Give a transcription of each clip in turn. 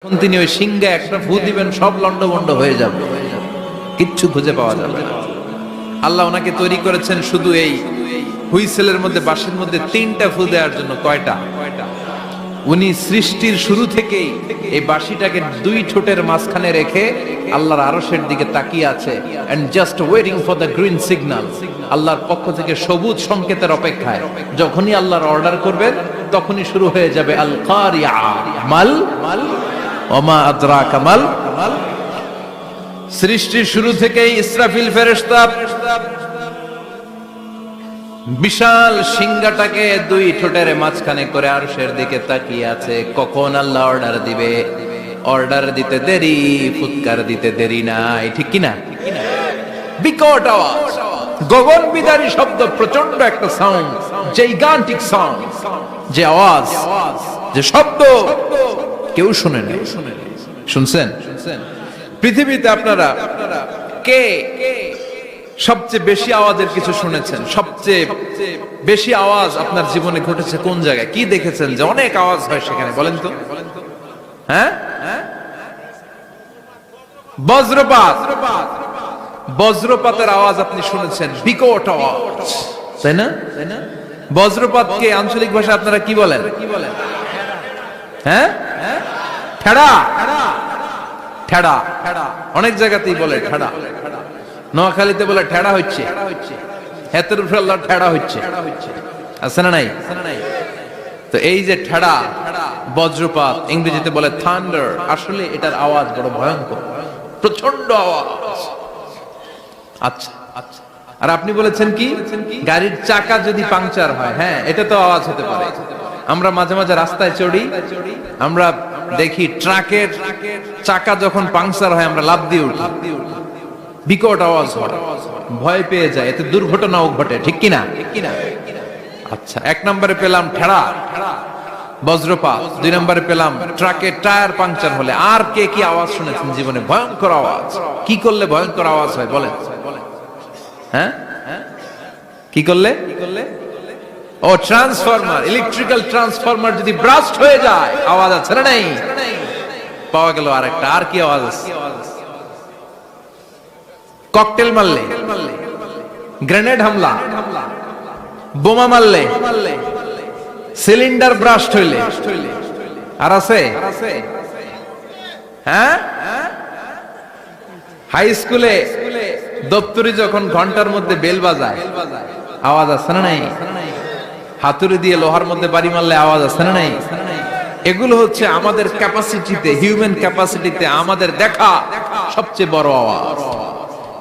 তখন তিনি ওই সিংহে একটা ফু দিবেন, সব লন্ডভন্ড হয়ে যাবে, কিচ্ছু খুঁজে পাওয়া যাবে না। আল্লাহ ওনাকে তৈরি করেছেন শুধু এই হুইসেলের মধ্যে, বাঁশির মধ্যে 3টা ফু দেওয়ার জন্য। কয়টা? উনি সৃষ্টির শুরু থেকেই এই বাঁশিটাকে 2 ঠোঁটের মাঝখানে রেখে আল্লাহর আরশের দিকে তাকিয়ে আছে, and just waiting for the green signal. আল্লাহর পক্ষ থেকে সবুজ সংকেতের অপেক্ষায়। যখনই আল্লাহর অর্ডার করবেন তখনই শুরু হয়ে যাবে আল কারিয়া মাল ওমা আদরাকা মাল। সৃষ্টির শুরু থেকেই ইসরাফিল ফেরেশতা বিশাল সিংহাটাকে 2 ঠোঁটের মাঝখানে করে আরশের দিকে তাকিয়ে আছে, কখন আল্লাহ অর্ডার দিবে। অর্ডার দিতে দেরি, ফুৎকার দিতে দেরি নাই, ঠিক কিনা? বিকট আওয়াজ, গগন বিদারী শব্দ, প্রচন্ড একটা সাউন্ড, জাইগান্টিক সাউন্ড, যে আওয়াজ, যে শব্দ কেউ শুনে নাই। শুনছেন? পৃথিবীতে আপনারা কে সবচেয়ে বেশি আওয়াজের কিছু শুনেছেন? সবচেয়ে বেশি আওয়াজ আপনার জীবনে ঘটেছে কোন জায়গায়? কি দেখেছেন যে অনেক আওয়াজ হয় সেখানে? বলেন তো। হ্যাঁ, বজ্রপাত। বজ্রপাতের আওয়াজ আপনি শুনেছেন, বিকট আওয়াজ, তাই না? বজ্রপাতকে আঞ্চলিক ভাষা আপনারা কি বলেন? হ্যাঁ, ঠেড়া। ঠেড়া অনেক জায়গাতেই বলে ঠেড়া। নোয়াখালীতে বলে ঠেড়া হচ্ছে, হেতের উপরে আল্লাহ ঠেড়া হচ্ছে, আছে না নাই? তো এই যে ঠেড়া, বজ্রপাত, ইংরেজিতে বলে থান্ডার, আসলে এটার আওয়াজ বড় ভয়ঙ্কর, প্রচন্ড আওয়াজ। আচ্ছা, আর আপনি বলেছেন কি, গাড়ির চাকা যদি পাংচার হয়, হ্যাঁ, এটা তো আওয়াজ হতে পারে। আমরা মাঝে মাঝে রাস্তায় চড়ি, আমরা দেখি ট্রাকের চাকা যখন পাংচার হয় আমরা লাফ দিয়ে উঠি, বিকট আওয়াজ হয়, ভয় পেয়ে যায়, এতে দুর্ঘটনাও ঘটে, ঠিক কিনা? আচ্ছা, 1 নম্বরে পেলাম ঠেড়া, বজ্রপাত। 2 নম্বরে পেলাম ট্রাকের টায়ার পাংচার হলে। আর কে কি আওয়াজ শুনেছেন জীবনে? ভয়ঙ্কর আওয়াজ। কি করলে ভয়ঙ্কর আওয়াজ হয় বলেন? হ্যাঁ, কি করলে? ও, ট্রান্সফরমার, ইলেকট্রিক্যাল ট্রান্সফরমার যদি ব্রাস্ট হয়ে যায়, আওয়াজ আছে না নাই? পাওয়া গেল আরেকটা। আর কি আওয়াজ আছে? ককটেল মারলে, গ্রেনেড হামলা, বোমা মারলে, সিলিন্ডার ব্রাস্ট হইলে। আর আছে? হ্যাঁ, হাই স্কুলে দপ্তরি যখন ঘন্টার মধ্যে বেল বাজায়, আওয়াজ আছে না নাই? হাতুড়ি দিয়ে লোহার মধ্যে বাড়ি মারলে আওয়াজ আছে না নাই? এগুলো হচ্ছে আমাদের ক্যাপাসিটিতে, হিউম্যান ক্যাপাসিটিতে আমাদের দেখা সবচেয়ে বড় আওয়াজ।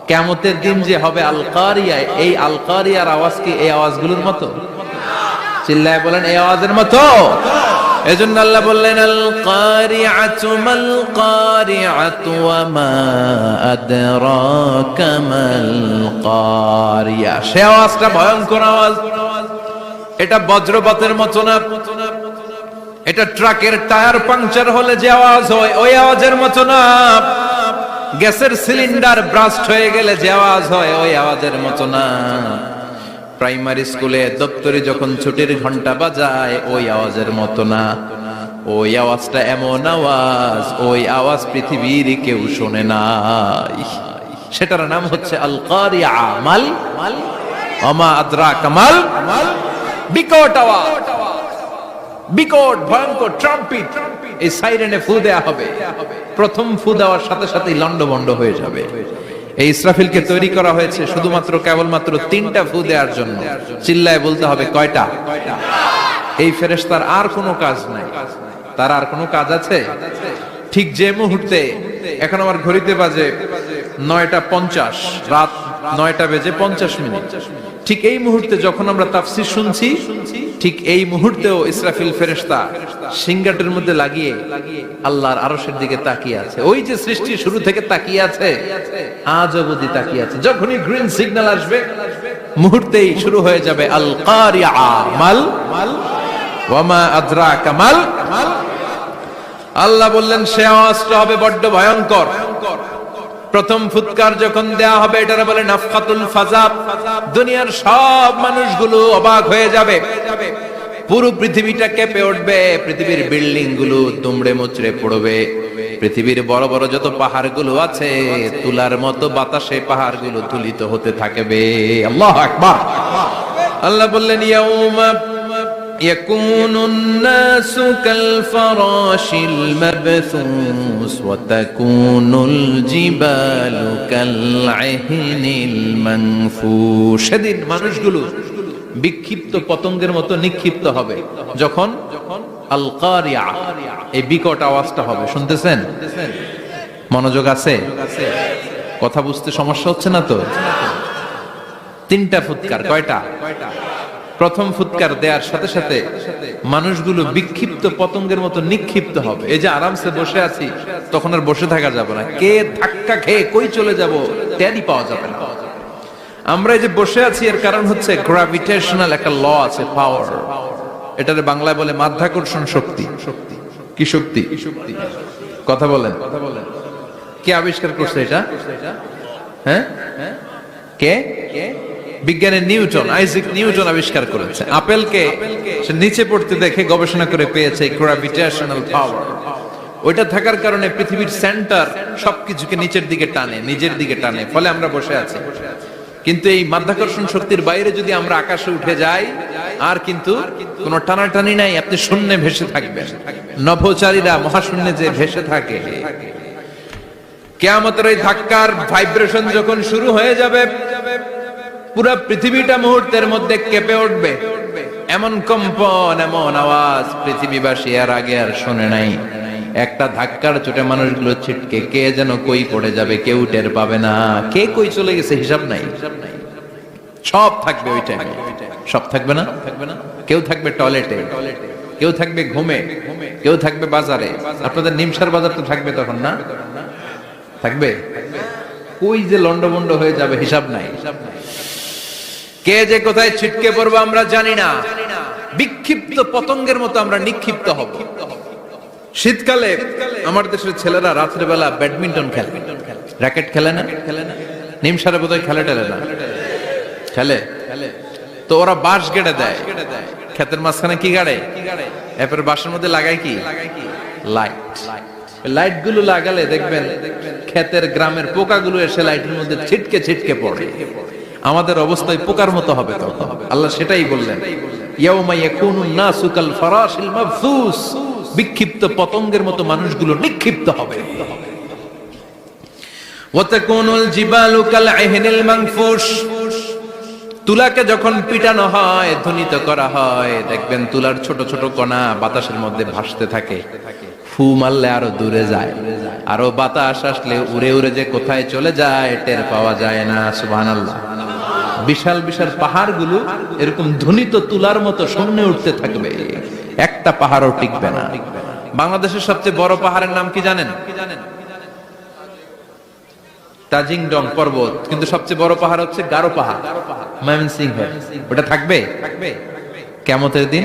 কিয়ামতের দিন যে হবে আল কারিয়া, এই আল কারিয়ার আওয়াজ কি এই আওয়াজগুলোর মতো? চিল্লায় বলেন, এই আওয়াজের মতো। এজন্য আল্লাহ বললেন, আল কারিআতু মাল কারিআতু ওয়া মা আদরাকা মাল কারিয়া। সে আওয়াজটা ভয়ঙ্কর আওয়াজ। এটা বজ্রপাতের মতো না, এটা ট্রাকের টায়ার পাংচার হলে যে আওয়াজ হয় ওই আওয়াজের মতো না, গ্যাসের সিলিন্ডার ব্রাস্ট হয়ে গেলে যে আওয়াজ হয় ওই আওয়াজের মতো না, প্রাইমারি স্কুলে দপ্তরি যখন ছুটির ঘন্টা বাজায় ওই আওয়াজের মতো না। ওই আওয়াজটা এমন আওয়াজ, ওই আওয়াজ পৃথিবীর কেউ শোনে নাই। সেটার নাম হচ্ছে আল কারিয়া মাল ওমা আদরাকা মাল। বিকট আওয়াজ, বিকট ভয়ঙ্কর ট্রাম্পিট। এই সাইরেনে ফু দেয়া হবে, প্রথম ফু দেওয়ার সাথে সাথেই লন্ডভন্ড হয়ে যাবে। এই ইসরাফিলকে তৈরি করা হয়েছে শুধুমাত্র কেবলমাত্র 3টা ফু দেওয়ার জন্য। চিল্লায় বলতে হবে কয়টা? এই ফেরেশতার আর কোনো কাজ নাই। তার আর কোনো কাজ আছে? ঠিক যে মুহূর্তে, এখন আমার ঘড়িতে বাজে 9:50, রাত 9:50, ঠিক এই মুহূর্তে যখন আমরা তাফসীর শুনছি, ঠিক এই মুহূর্তেও ইসরাফিল ফেরেশতা সিংহাটির মধ্যে লাগিয়ে আল্লাহর আরশের দিকে তাকিয়ে আছে। ওই যে সৃষ্টির শুরু থেকে তাকিয়ে আছে, আজ অবধি তাকিয়ে আছে। যখনই গ্রিন সিগন্যাল আসবে মুহূর্তেই শুরু হয়ে যাবে আল কারিয়া মাল ওয়া মা আদরাকা মাল। আল্লাহ বললেন সে আওয়াজটা হবে বড্ড ভয়ঙ্কর। প্রথম ফুৎকার যখন দেয়া হবে, এটারে বলে নাফখাতুল ফাজা। দুনিয়ার সব মানুষগুলো অবাক হয়ে যাবে, পুরো পৃথিবীটা কেঁপে উঠবে, পৃথিবীর বিল্ডিং গুলো দুমড়ে মুচড়ে পড়বে। পৃথিবীর বড় বড় যত পাহাড়গুলো আছে তুলার মতো বাতাসে পাহাড়গুলো তুলিত হতে থাকবে। আল্লাহু আকবার। আল্লাহ বললেন ইয়াউমা ইয়াকুনুন নাসু কাল ফারাশিল মাবথুস ওয়া তাকুনুল জিবালু কাল আহিনিল মানফুশ। সেদিন মানুষগুলো বিক্ষিপ্ত পতঙ্গের মতো নিক্ষিপ্ত হবে যখন আল কারিয়া এই বিকট আওয়াজটা হবে। শুনতেছেন? মনোযোগ আছে? কথা বুঝতে সমস্যা হচ্ছে না তো? তিনটা ফুৎকার। কয়টা? প্রথম ফুৎকার দেওয়ার সাথে সাথে মানুষগুলো বিক্ষিপ্ত পতঙ্গের মতো নিক্ষিপ্ত হবে। এই যে আরামসে বসে আছি তখন আর বসে থাকা যাবে না, কে ধাক্কা খেয়ে কই চলে যাব টেরই পাওয়া যাবে না। আমরা এই যে বসে আছি এর কারণ হচ্ছে গ্র্যাভিটেশনাল একটা ল আছে, পাওয়ার। এটারে বাংলায় বলে মাধ্যাকর্ষণ শক্তি। কি শক্তি? কথা বলেন। কে আবিষ্কার করছে এটা? হ্যাঁ, কে? বিজ্ঞানের নিউটন, আইজাক নিউটন আবিষ্কার করেছে। আপেলকে সে নিচে পড়তে দেখে গবেষণা করে পেয়েছে গ্র্যাভিটেশনাল পাওয়ার। ওইটা থাকার কারণে পৃথিবীর সেন্টার সবকিছুকে নিচের দিকে টানে, নিজের দিকে টানে, ফলে আমরা বসে আছি। কিন্তু এই মাধ্যাকর্ষণ শক্তির বাইরে যদি আমরা আকাশে উঠে যাই আর কিন্তু কোনো টানাটানি নাই, আপনি শূন্যে ভেসে থাকবেন। নভোচারীরা মহাশূন্যে যে ভেসে থাকে, কিয়ামতের ওই ধাক্কার ভাইব্রেশন যখন শুরু হয়ে যাবে পুরো পৃথিবীটা মুহূর্তের মধ্যে কেঁপে উঠবে। এমন কম্পন, এমন আওয়াজ পৃথিবীবাসী এর আগে আর শোনে নাই। একটা ধাক্কার চোটে মানুষগুলো ছিটকে কে যেন কই পড়ে যাবে, কেউ টের পাবে না। কে কই চলে গেছে হিসাব নাই। সব থাকবে ওই টাইমে। সব থাকবে না? কেউ থাকবে টয়লেটে, কেউ থাকবে ঘুমে, কেউ থাকবে বাজারে। আপনাদের নিমসার বাজার তো থাকবে তখন, না থাকবে? কই যে লন্ডভন্ড হয়ে যাবে হিসাব নাই। কে যে কোথায় ছিটকে পড়বো আমরা জানি না। বিক্ষিপ্ত পতঙ্গের মতো আমরা নিক্ষিপ্ত হব। শীতকালে আমার দেশের ছেলেরা রাত্রেবেলা ব্যাডমিন্টন খেলে, র্যাকেট খেলে না? নিমসারে বোধহয় খেলে টেলে না? খেলে। তো ওরা বাঁশ গেড়ে দেয় ক্ষেতের মাঝখানে। কি গাড়ে? এরপরে বাঁশের মধ্যে লাগায় কি? লাইট। লাইট গুলো লাগালে দেখবেন ক্ষেতের গ্রামের পোকাগুলো এসে লাইটের মধ্যে ছিটকে ছিটকে পড়ে। আমাদের অবস্থায় পোকার মতো হবে তখন। আল্লাহ সেটাই বললেন, ইয়াউমা ইয়াকুনুন নাসু কাল ফারাশিল মাবথুস। বিক্ষিপ্ত পতঙ্গের মতো মানুষগুলো নিক্ষিপ্ত হবে। ওয়া তাকুনুল জিবালু কাল আহিনিল মানফুশ। তুলাকে যখন পিটানো হয়, ধ্বনিত করা হয়, দেখবেন তুলার ছোট ছোট কণা বাতাসের মধ্যে ভাসতে থাকে। ফু মারলে আরো দূরে যায়, আরো বাতাস আসলে উড়ে উড়ে যে কোথায় চলে যায় টের পাওয়া যায় না। সুবহানাল্লাহ। বিশাল বিশাল পাহাড়গুলো এরকম ধ্বনিত তুলার মতো সামনে উঠতে থাকবে, একটা পাহাড়ও টিকবে না। বাংলাদেশের সবচেয়ে বড় পাহাড়ের নাম কি জানেন? তাজিংডং পর্বত। কিন্তু সবচেয়ে বড় পাহাড় হচ্ছে গারো পাহাড়, ময়মনসিংহে। ওটা থাকবে কিয়ামতের দিন।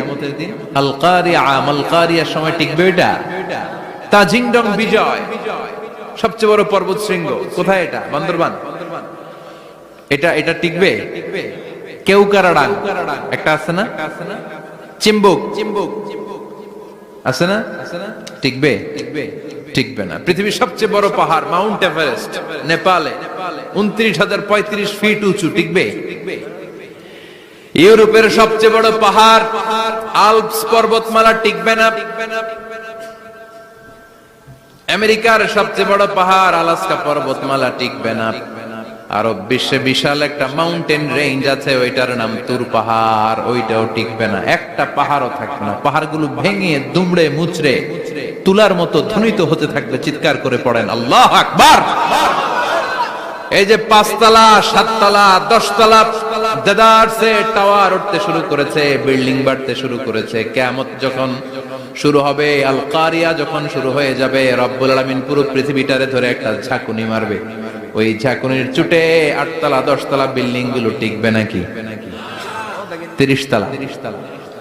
আল কারিয়া, মাল কারিয়ার সময় টিকবে ওটা। তাজিংডং বিজয় সবচেয়ে বড় পর্বত শৃঙ্গ। কোথায় এটা? বান্দরবান। এটা টিকবে? কেউকারাডাং একটা আছে না? চিম্বুক আছে না? টিকবে? টিকবে না। পৃথিবীর সবচেয়ে বড় পাহাড় মাউন্ট এভারেস্ট নেপালে 29,035 ফিট উঁচু, টিকবে? ইউরোপের সবচেয়ে বড় পাহাড় আল্পস পর্বতমালা টিকবে না। আমেরিকার সবচেয়ে বড় পাহাড় আলাস্কা পর্বতমালা টিকবে না। আরব বিশ্বে বিশাল একটা মাউন্টেন রেঞ্জ আছে, ওইটার নাম তুর পাহাড়, ওইটাও টিকবে না। একটা পাহাড়ও থাকবে না। পাহাড়গুলো ভেঙে দুমড়ে মুচড়ে তুলার মতো ধ্বনিত হতে থাকবে। চিৎকার করে পড়েন আল্লাহু আকবার। এই যে 5 তলা, 7 তলা, 10 তলা দেদারসে টাওয়ার উঠতে শুরু করেছে, বিল্ডিং বাড়তে শুরু করেছে। কিয়ামত যখন শুরু হবে, আল কারিয়া যখন শুরু হয়ে যাবে, রব্বুল আলামিন পুরো পৃথিবীটারে ধরে একটা ঝাঁকুনি মারবে। ওই ঝাঁকুনির চুটে 8 তলা 10 তলা বিল্ডিং গুলো টিকবে নাকি? 30 তলা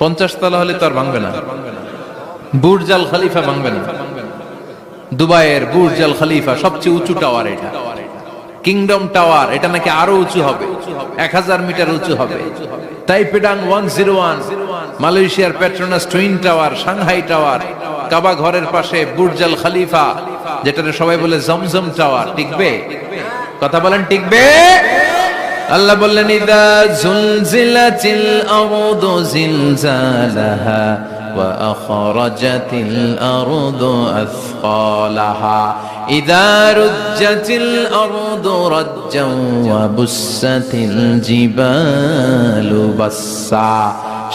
50 তলা হলে তো আর ভাঙবে না। বুর্জ আল খলিফা ভাঙবে না। দুবাইয়ের বুর্জ আল খলিফা সবচেয়ে উঁচু টাওয়ার এটা। কিংডম টাওয়ার এটা নাকি আরো উঁচু হবে, 1000 মিটার উঁচু হবে। তাইপেডাং 101, মালয়েশিয়ার Petronas twin tower, Shanghai tower, Kaaba ঘরের পাশে বুর্জ আল খলিফা যেটাকে সবাই বলে জমজম টাওয়ার, টিকবে? কথা বলেন, টিকবে? আল্লাহ বললেন ইদা জুলজিলাতিল আরদু জিলজালাহা ওয়া আখরাজাতিল আরদু আসফালাহা ইদা রুজ্জাতিল আরদু রাজ্জান ওয়া বুসাতিল জিবালু বাসসা।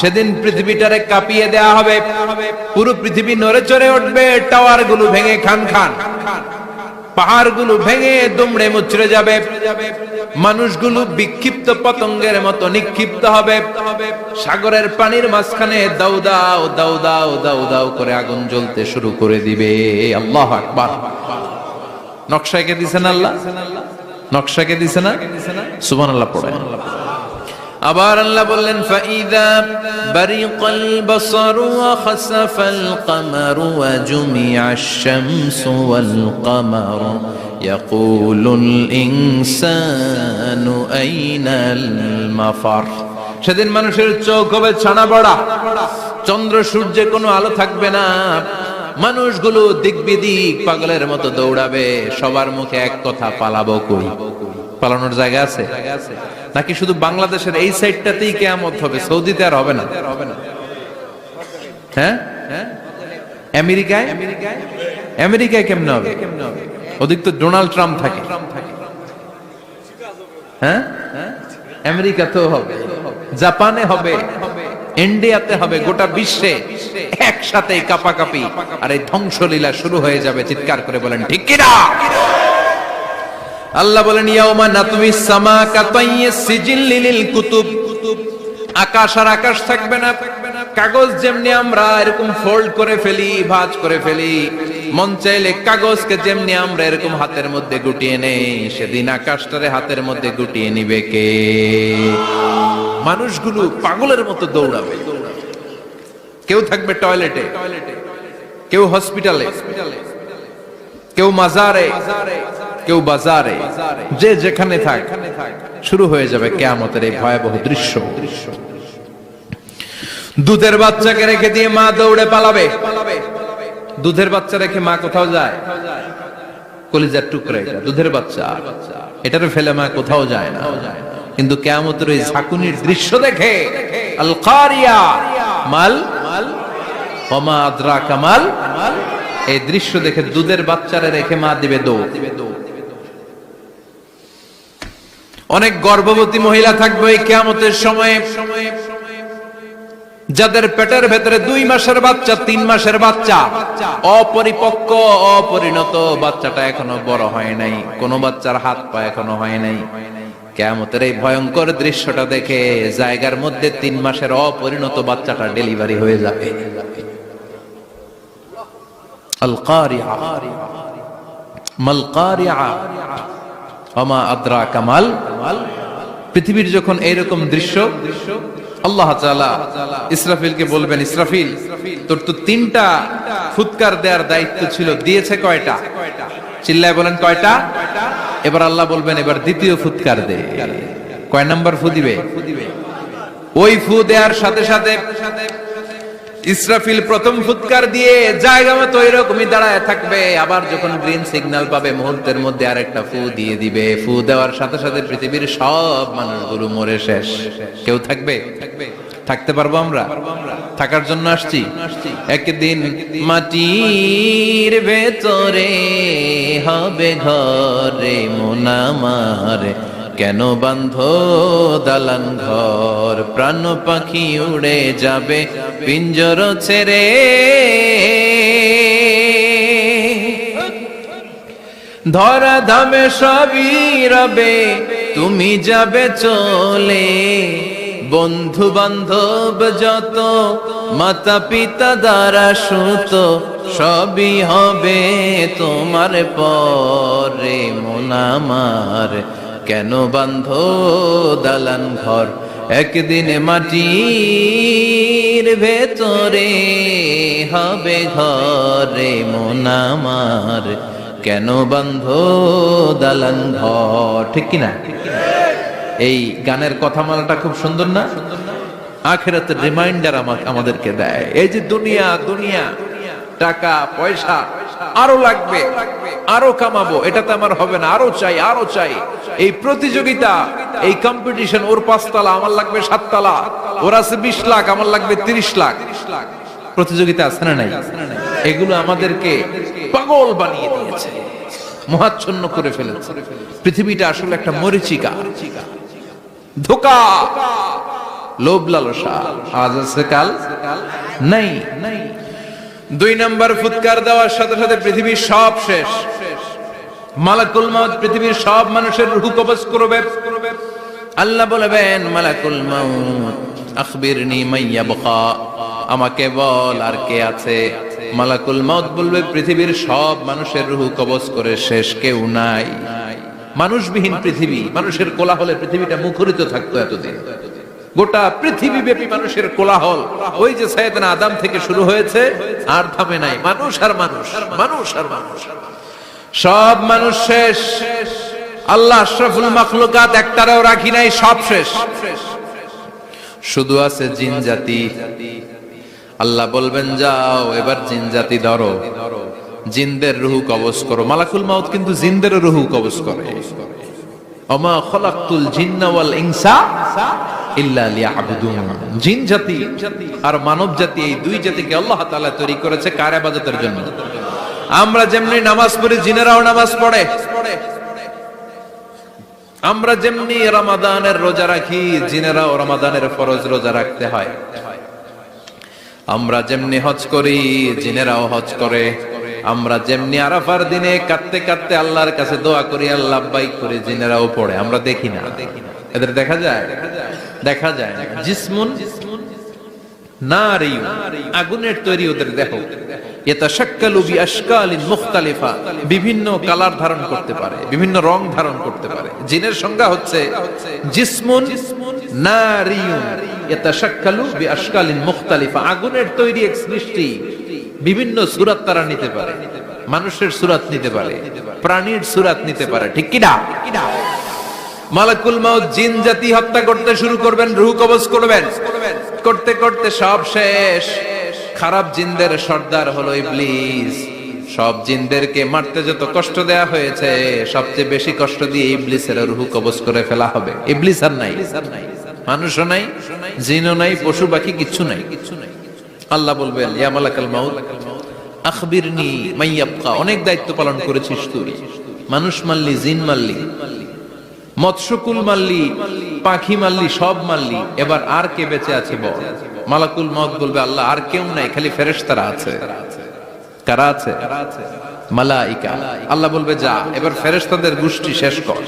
সেদিন পৃথিবীটারে কাঁপিয়ে দেয়া হবে, পুরো পৃথিবী নড়ে চড়ে উঠবে, টাওয়ার গুলো ভেঙে খান খান, পাহাড় গুলো ভেঙে দুমড়ে মুচড়ে যাবে, মানুষগুলো বিক্ষিপ্ত পতঙ্গের মতো নিক্ষিপ্ত হবে, সাগরের পানির মাঝখানে দাউ দাউ দাউ দাউ দাউ দাউ করে আগুন জ্বলতে শুরু করে দিবে। আল্লাহু আকবার। নকশাকে দিছেন আল্লাহ, নকশাকে দিছে না? সুবহানাল্লাহ পড়ে। আবার আল্লাহ বললেন ফাইদা বারিকাল বাসারু ওয়া খাসাফাল কামারু ওয়া জুমিআশ শামসু ওয়াল কামারু ইয়াকুলুল ইনসানু আইনাল মাফার। সেদিন মানুষের চোখ হবে ছানা বড়া, চন্দ্র সূর্যে কোনো আলো থাকবে না, মানুষগুলো দিক বিদিক পাগলের মতো দৌড়াবে, সবার মুখে এক কথা, পালাবো কই? পালানোর জায়গা আছে নাকি শুধু বাংলাদেশের এই সাইডটাতেই কিয়ামত হবে? সৌদিতে আর হবে না? হ্যাঁ, আমেরিকায়, আমেরিকায় কেমনে হবে? ওদিক তো ডোনাল্ড ট্রাম্প থাকে। হ্যাঁ, আমেরিকাতেও হবে, জাপানে হবে, ইন্ডিয়াতে হবে, গোটা বিশ্বে একসাথে কাপাকাপি আর এই ধ্বংসলীলা শুরু হয়ে যাবে। চিৎকার করে বলেন ঠিক কিনা? আল্লাহ বলেন ইয়াউমা নাতমিস সামা কাতাইয়িস সিজিল্লি লিল কুতুব। আকাশ আর আকাশ থাকবে না, কাগজ যেমনি আমরা এরকম ফোল্ড করে ফেলি, ভাঁজ করে ফেলি, মন চাইলে কাগজকে যেমনি আমরা এরকম হাতের মধ্যে গুটিয়ে নেই, সেদিন আকাশটারে হাতের মধ্যে গুটিয়ে নিবে কে? মানুষগুলো পাগলের মতো দৌড়াবে। কেউ থাকবে টয়লেটে, কেউ হসপিটালে, কেউ মাজারে, কেউ বাজারে, যে যেখানে থাক, শুরু হয়ে যাবে কিয়ামতের এই ভয়াবহ দৃশ্য। দুধের বাচ্চাকে রেখে দিয়ে মা দৌড়ে পালাবে। দুধের বাচ্চা রেখে মা কোথাও যায়? কলিজার টুকরা এটা, দুধের বাচ্চা, এটারে ফেলে মা কোথাও যায় না। কিন্তু কিয়ামতের ওই ঝাঁকুনির দৃশ্য দেখে আল কারিয়া মাল ওয়া মা আদরাকা মাল, এই দৃশ্য দেখে দুধের বাচ্চারে রেখে মা দিবে দৌড়। অনেক গর্ভবতী মহিলা থাকবে এই কিয়ামতের সময়ে, যাদের পেটের ভেতরে 2 মাসের বাচ্চা, 3 মাসের বাচ্চা, অপরিপক্ক অপরিণত, বাচ্চাটা এখনো বড় হয় নাই, কোন বাচ্চার হাত পা এখনো হয় নাই। কিয়ামতের এই ভয়ঙ্কর দৃশ্যটা দেখে জায়গার মধ্যে 3 মাসের অপরিণত বাচ্চাটা ডেলিভারি হয়ে যাবে। আল কারিয়া মাল কারিয়া ওয়া মা আদরাকা মাল। পৃথিবীর যখন এইরকম দৃশ্য, আল্লাহ তাআলা ইসরাফিলকে বলবেন, ইসরাফিল তোর তো 3টা ফুৎকার দেওয়ার দায়িত্ব ছিল, দিয়েছে কয়টা? চিল্লায় বলেন কয়টা? এবার আল্লাহ বলবেন এবার দ্বিতীয় ফুৎকার দে। কয় নাম্বার ফু দিবে? ওই ফু দেওয়ার সাথে সাথে ইসরাফিল প্রথম ফুৎকার দিয়ে জায়গা মতো এরকমই দাঁড়ায় থাকবে, আবার যখন গ্রিন সিগন্যাল পাবে মুহূর্তের মধ্যে আরেকটা ফু দিয়ে দিবে। ফু দেওয়ার সাথে সাথে পৃথিবীর সব মানুষগুলো মরে শেষ। কেউ থাকবে? থাকতে পারবো আমরা? থাকার জন্য আসছি। একদিন মাটির ভেতরে হবে ঘরে মন আমার, কেন বাঁধো দালান ঘর, প্রাণ পাখি উড়ে যাবে পিঞ্জর ছেড়ে, ধরা ধামে সবই রবে তুমি যাবে চলে, বন্ধু বান্ধব যত মাতা পিতা দ্বারা সুত সবই হবে তোমার পরে মন আমার, কেন বাঁধো দালান ঘর, একদিন মাটির ভেতরে হবে ঘরে মন আমার, কেন বাঁধো দালান ঘর। ঠিক কিনা? এই গানের কথামালাটা খুব সুন্দর না? আখিরাতের রিমাইন্ডার আমাদেরকে দেয়। এই যে দুনিয়া দুনিয়া, টাকা পয়সা, আরো লাগবে, আরো কামাবো, এটাতে আমার হবে না, আরো চাই, আরো চাই। এই প্রতিযোগিতা, এই কম্পিটিশন, ওর 5 তলা, আমার লাগবে 7 তলা, ওর আছে 20 লাখ, আমার লাগবে 30 লাখ। প্রতিযোগিতা আছে না নাই? এগুলো আমাদেরকে পাগল বানিয়ে দিয়েছে, মোহাচ্ছন্ন করে ফেলেছে। পৃথিবীটা আসলে একটা মরীচিকা, ধোঁকা, লোভ লালসা, আজ আছে কাল নাই। 2 নাম্বার ফুৎকার দেওয়ার সাথে সাথে পৃথিবীর সব শেষ। মালাকুল মউত পৃথিবীর সব মানুষের রূহ কবজ করবে। আল্লাহ বলবেন, মালাকুল মউত আখবিরনি মাইয়াবকা, আমাকে বল আর কে আছে। মালাকুল মউত বলবে, পৃথিবীর সব মানুষের রূহ কবজ করে শেষ, কেউ নাই। মানুষবিহীন পৃথিবী, মানুষের কোলাহলে পৃথিবীটা মুখরিত থাকতো এতদিন। গোটা পৃথিবী ব্যাপী মানুষের কোলাহল, ওই যে সাইয়েদনা আদম থেকে শুরু হয়েছে, আর থামে নাই। মানুষ আর মানুষ, মানুষ আর মানুষ, সব মানুষ শেষ। আল্লাহ আশরাফুল মাখলুকাত একটারও রাখি নাই, সব শেষ। শুধু আছে জিন জাতি। আল্লাহ বলবেন, যাও এবার জিন জাতি ধরো, জিনদের রূহ কবজ করো। মালাকুল মউত কিন্তু জিনদের রূহ কবজ করে। ওমা খলাকতুল জিন্না ওয়াল ইনসা ইল্লা লিয়াবুদুন। জিন জাতি আর মানব জাতি, এই 2 জাতিকে আল্লাহ তাআলা তৈরি করেছে কার ইবাদতের জন্য। আমরা যেমনি নামাজ পড়ি, জিনেরাও নামাজ পড়ে। আমরা যেমনি রমাদানের রোজা রাখি, জিনেরাও রমাদানের ফরজ রোজা রাখতে হয়। আমরা যেমনি হজ করি, জিনেরাও হজ করে। আমরা যেমনি আরাফার দিনে কাঁদতে কাঁদতে আল্লাহর কাছে দোয়া করি, আল্লাহ লাব্বাইক করি, জিনেরাও পড়ে। আমরা দেখি না, এদের দেখা যায়? দেখা যায় না। জিসমুন নারিয়ুন, আগুনের তৈরি ওদের দেহ। ইয়াতাশাক্কালু বিআশকালিন মুখতালিফা, বিভিন্ন কালার ধারণ করতে পারে, বিভিন্ন রং ধারণ করতে পারে। জিনের সংজ্ঞা হচ্ছে জিসমুন নারিয়ুন ইয়াতাশাক্কালু বিআশকালিন মুখতালিফা, আগুনের তৈরি এক সৃষ্টি। বিভিন্ন সূরত তারা নিতে পারে, মানুষের সূরত নিতে পারে, প্রাণীর সূরত নিতে পারে, ঠিক কি না? মালাকুল মউত জিন জাতি হত্যা করতে শুরু করবেন, রূহ কবজ করবেন। করতে করতে সব শেষ। খারাপ জিনদের সর্দার হলো ইবলিস। সব জিনদেরকে মারতে যত কষ্ট দেয়া হয়েছে, সবচেয়ে বেশি কষ্ট দিয়ে ইবলিসের রূহ কবজ করে ফেলা হবে। ইবলিস আর নাই, মানুষও নাই, জিনও নাই, পশু পাখি কিচ্ছু নাই। আল্লাহ বলবেন, ইয়া মালাকুল মউত আখবিরনি মাইয়াবকা, অনেক দায়িত্ব পালন করেছিস তুই। মানুষ মারলি, জিন মারলি, মৎস্যকুল মারলি, পাখি মারলি, সব মারলি, এবার আর কে বেঁচে আছে বল। মালাকুল মউত বলবে, আল্লাহ আর কেউ নাই, খালি ফেরেশতারা আছে। কারা আছে? মালাইকা। আল্লাহ বলবে, যা এবার ফেরেশতাদের গোষ্ঠী শেষ কর।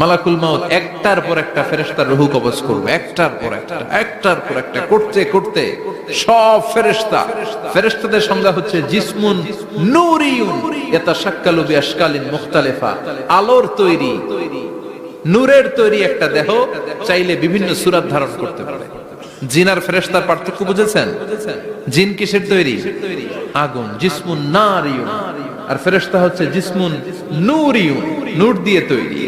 মালাকুল মউত একটার পর একটা ফেরেশতার রূহ কবজ করবে, একটার পর একটা, একটার পর একটা, করতে করতে সব ফেরেশতা। ফেরেশতাদের সংজ্ঞা হচ্ছে জিসমুন নূরিয়ুন ইয়াতাশাক্কালু বিআশকালিন মুখতালিফা, আলোর তৈরি, নূরের তৈরি একটা দেহ, চাইলে বিভিন্ন সূরত ধারণ করতে পারে। জিন আর ফেরেশতার পার্থক্য বুঝেছেন? জিন কিসের তৈরি? আগুন, জিসমুন নারিয়ুন। আর ফেরেশতা হচ্ছে জিসমুন নূরিয়ুন, নূর দিয়ে তৈরি।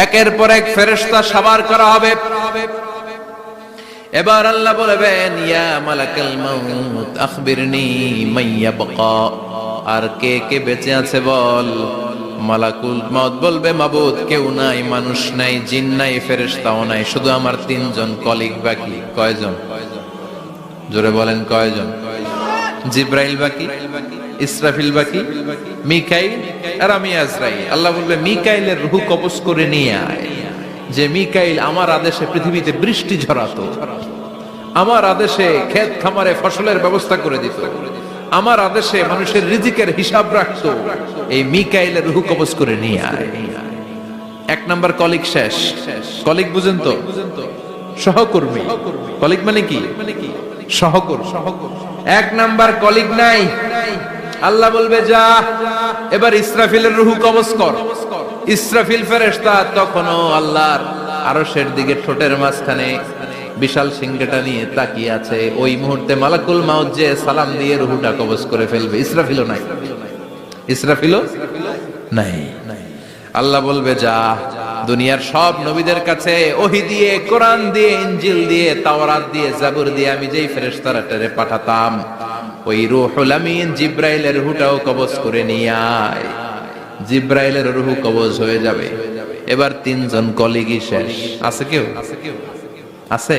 একের পর এক ফেরেশতা সবার করা হবে। এবার আল্লাহ বলবেন, ইয়া মালাকুল মউত আখবিরনি মাইয়াবকা, আর কে কে বেঁচে আছে বল। মালাকুল মউত বলবে, মাবুদ কেউ নাই, মানুষ নাই, জিন নাই, ফেরেশতাও নাই, শুধু আমার 3 জন কলিগ বাকি। কয়জন? জোরে বলেন, কয়জন? জিব্রাইল বাকি, ইসরাফিল বাকি, মিকাইল আর আমি আজরাইল। আল্লাহ বলবে, মিকাইলের রূহ কবজ করে নিয়ে আয়। যে মিকাইল আমার আদেশে পৃথিবীতে বৃষ্টি ঝরাতো, আমার আদেশে ক্ষেত খামারে ফসলের ব্যবস্থা করে দিত, আমার আদেশে মানুষের রিজিকের হিসাব রাখতো, এই মিকাইলের রূহ কবজ করে নিয়ে আয়। 1 নাম্বার কলিগ শেষ। কলিগ বুঝেন তো? সহকর্মী। কলিগ মানে কি? সহকর্মী। 1 নাম্বার কলিগ নাই। আল্লাহ বলবে, যা এবার ইসরাফিলের রূহ কবজ কর। ইসরাফিল ফেরেশতা তখনও আল্লাহর আরশের দিকে ঠোঁটের মাঝখানে বিশাল সিংহটা নিয়ে তাকিয়ে আছে। ওই মুহূর্তে মালাকুল মউত যে সালাম দিয়ে রূহটা কবজ করে ফেলবে। ইসরাফিলও নাই, ইসরাফিলও নাই। আল্লাহ বলবে, যা দুনিয়ার সব নবীদের কাছে ওহী দিয়ে, কোরআন দিয়ে, ইনজিল দিয়ে, তাওরাত দিয়ে, জাবুর দিয়ে আমি যেই ফেরেশতারা পাঠাতাম, ওই রূহুল আমিন জিব্রাইলের রূহটাও কবজ করে নিয়ে আয়। জিব্রাইলের রূহ কবজ হয়ে যাবে। এবার তিনজন কলিগই শেষ। আছে কেউ? আছে?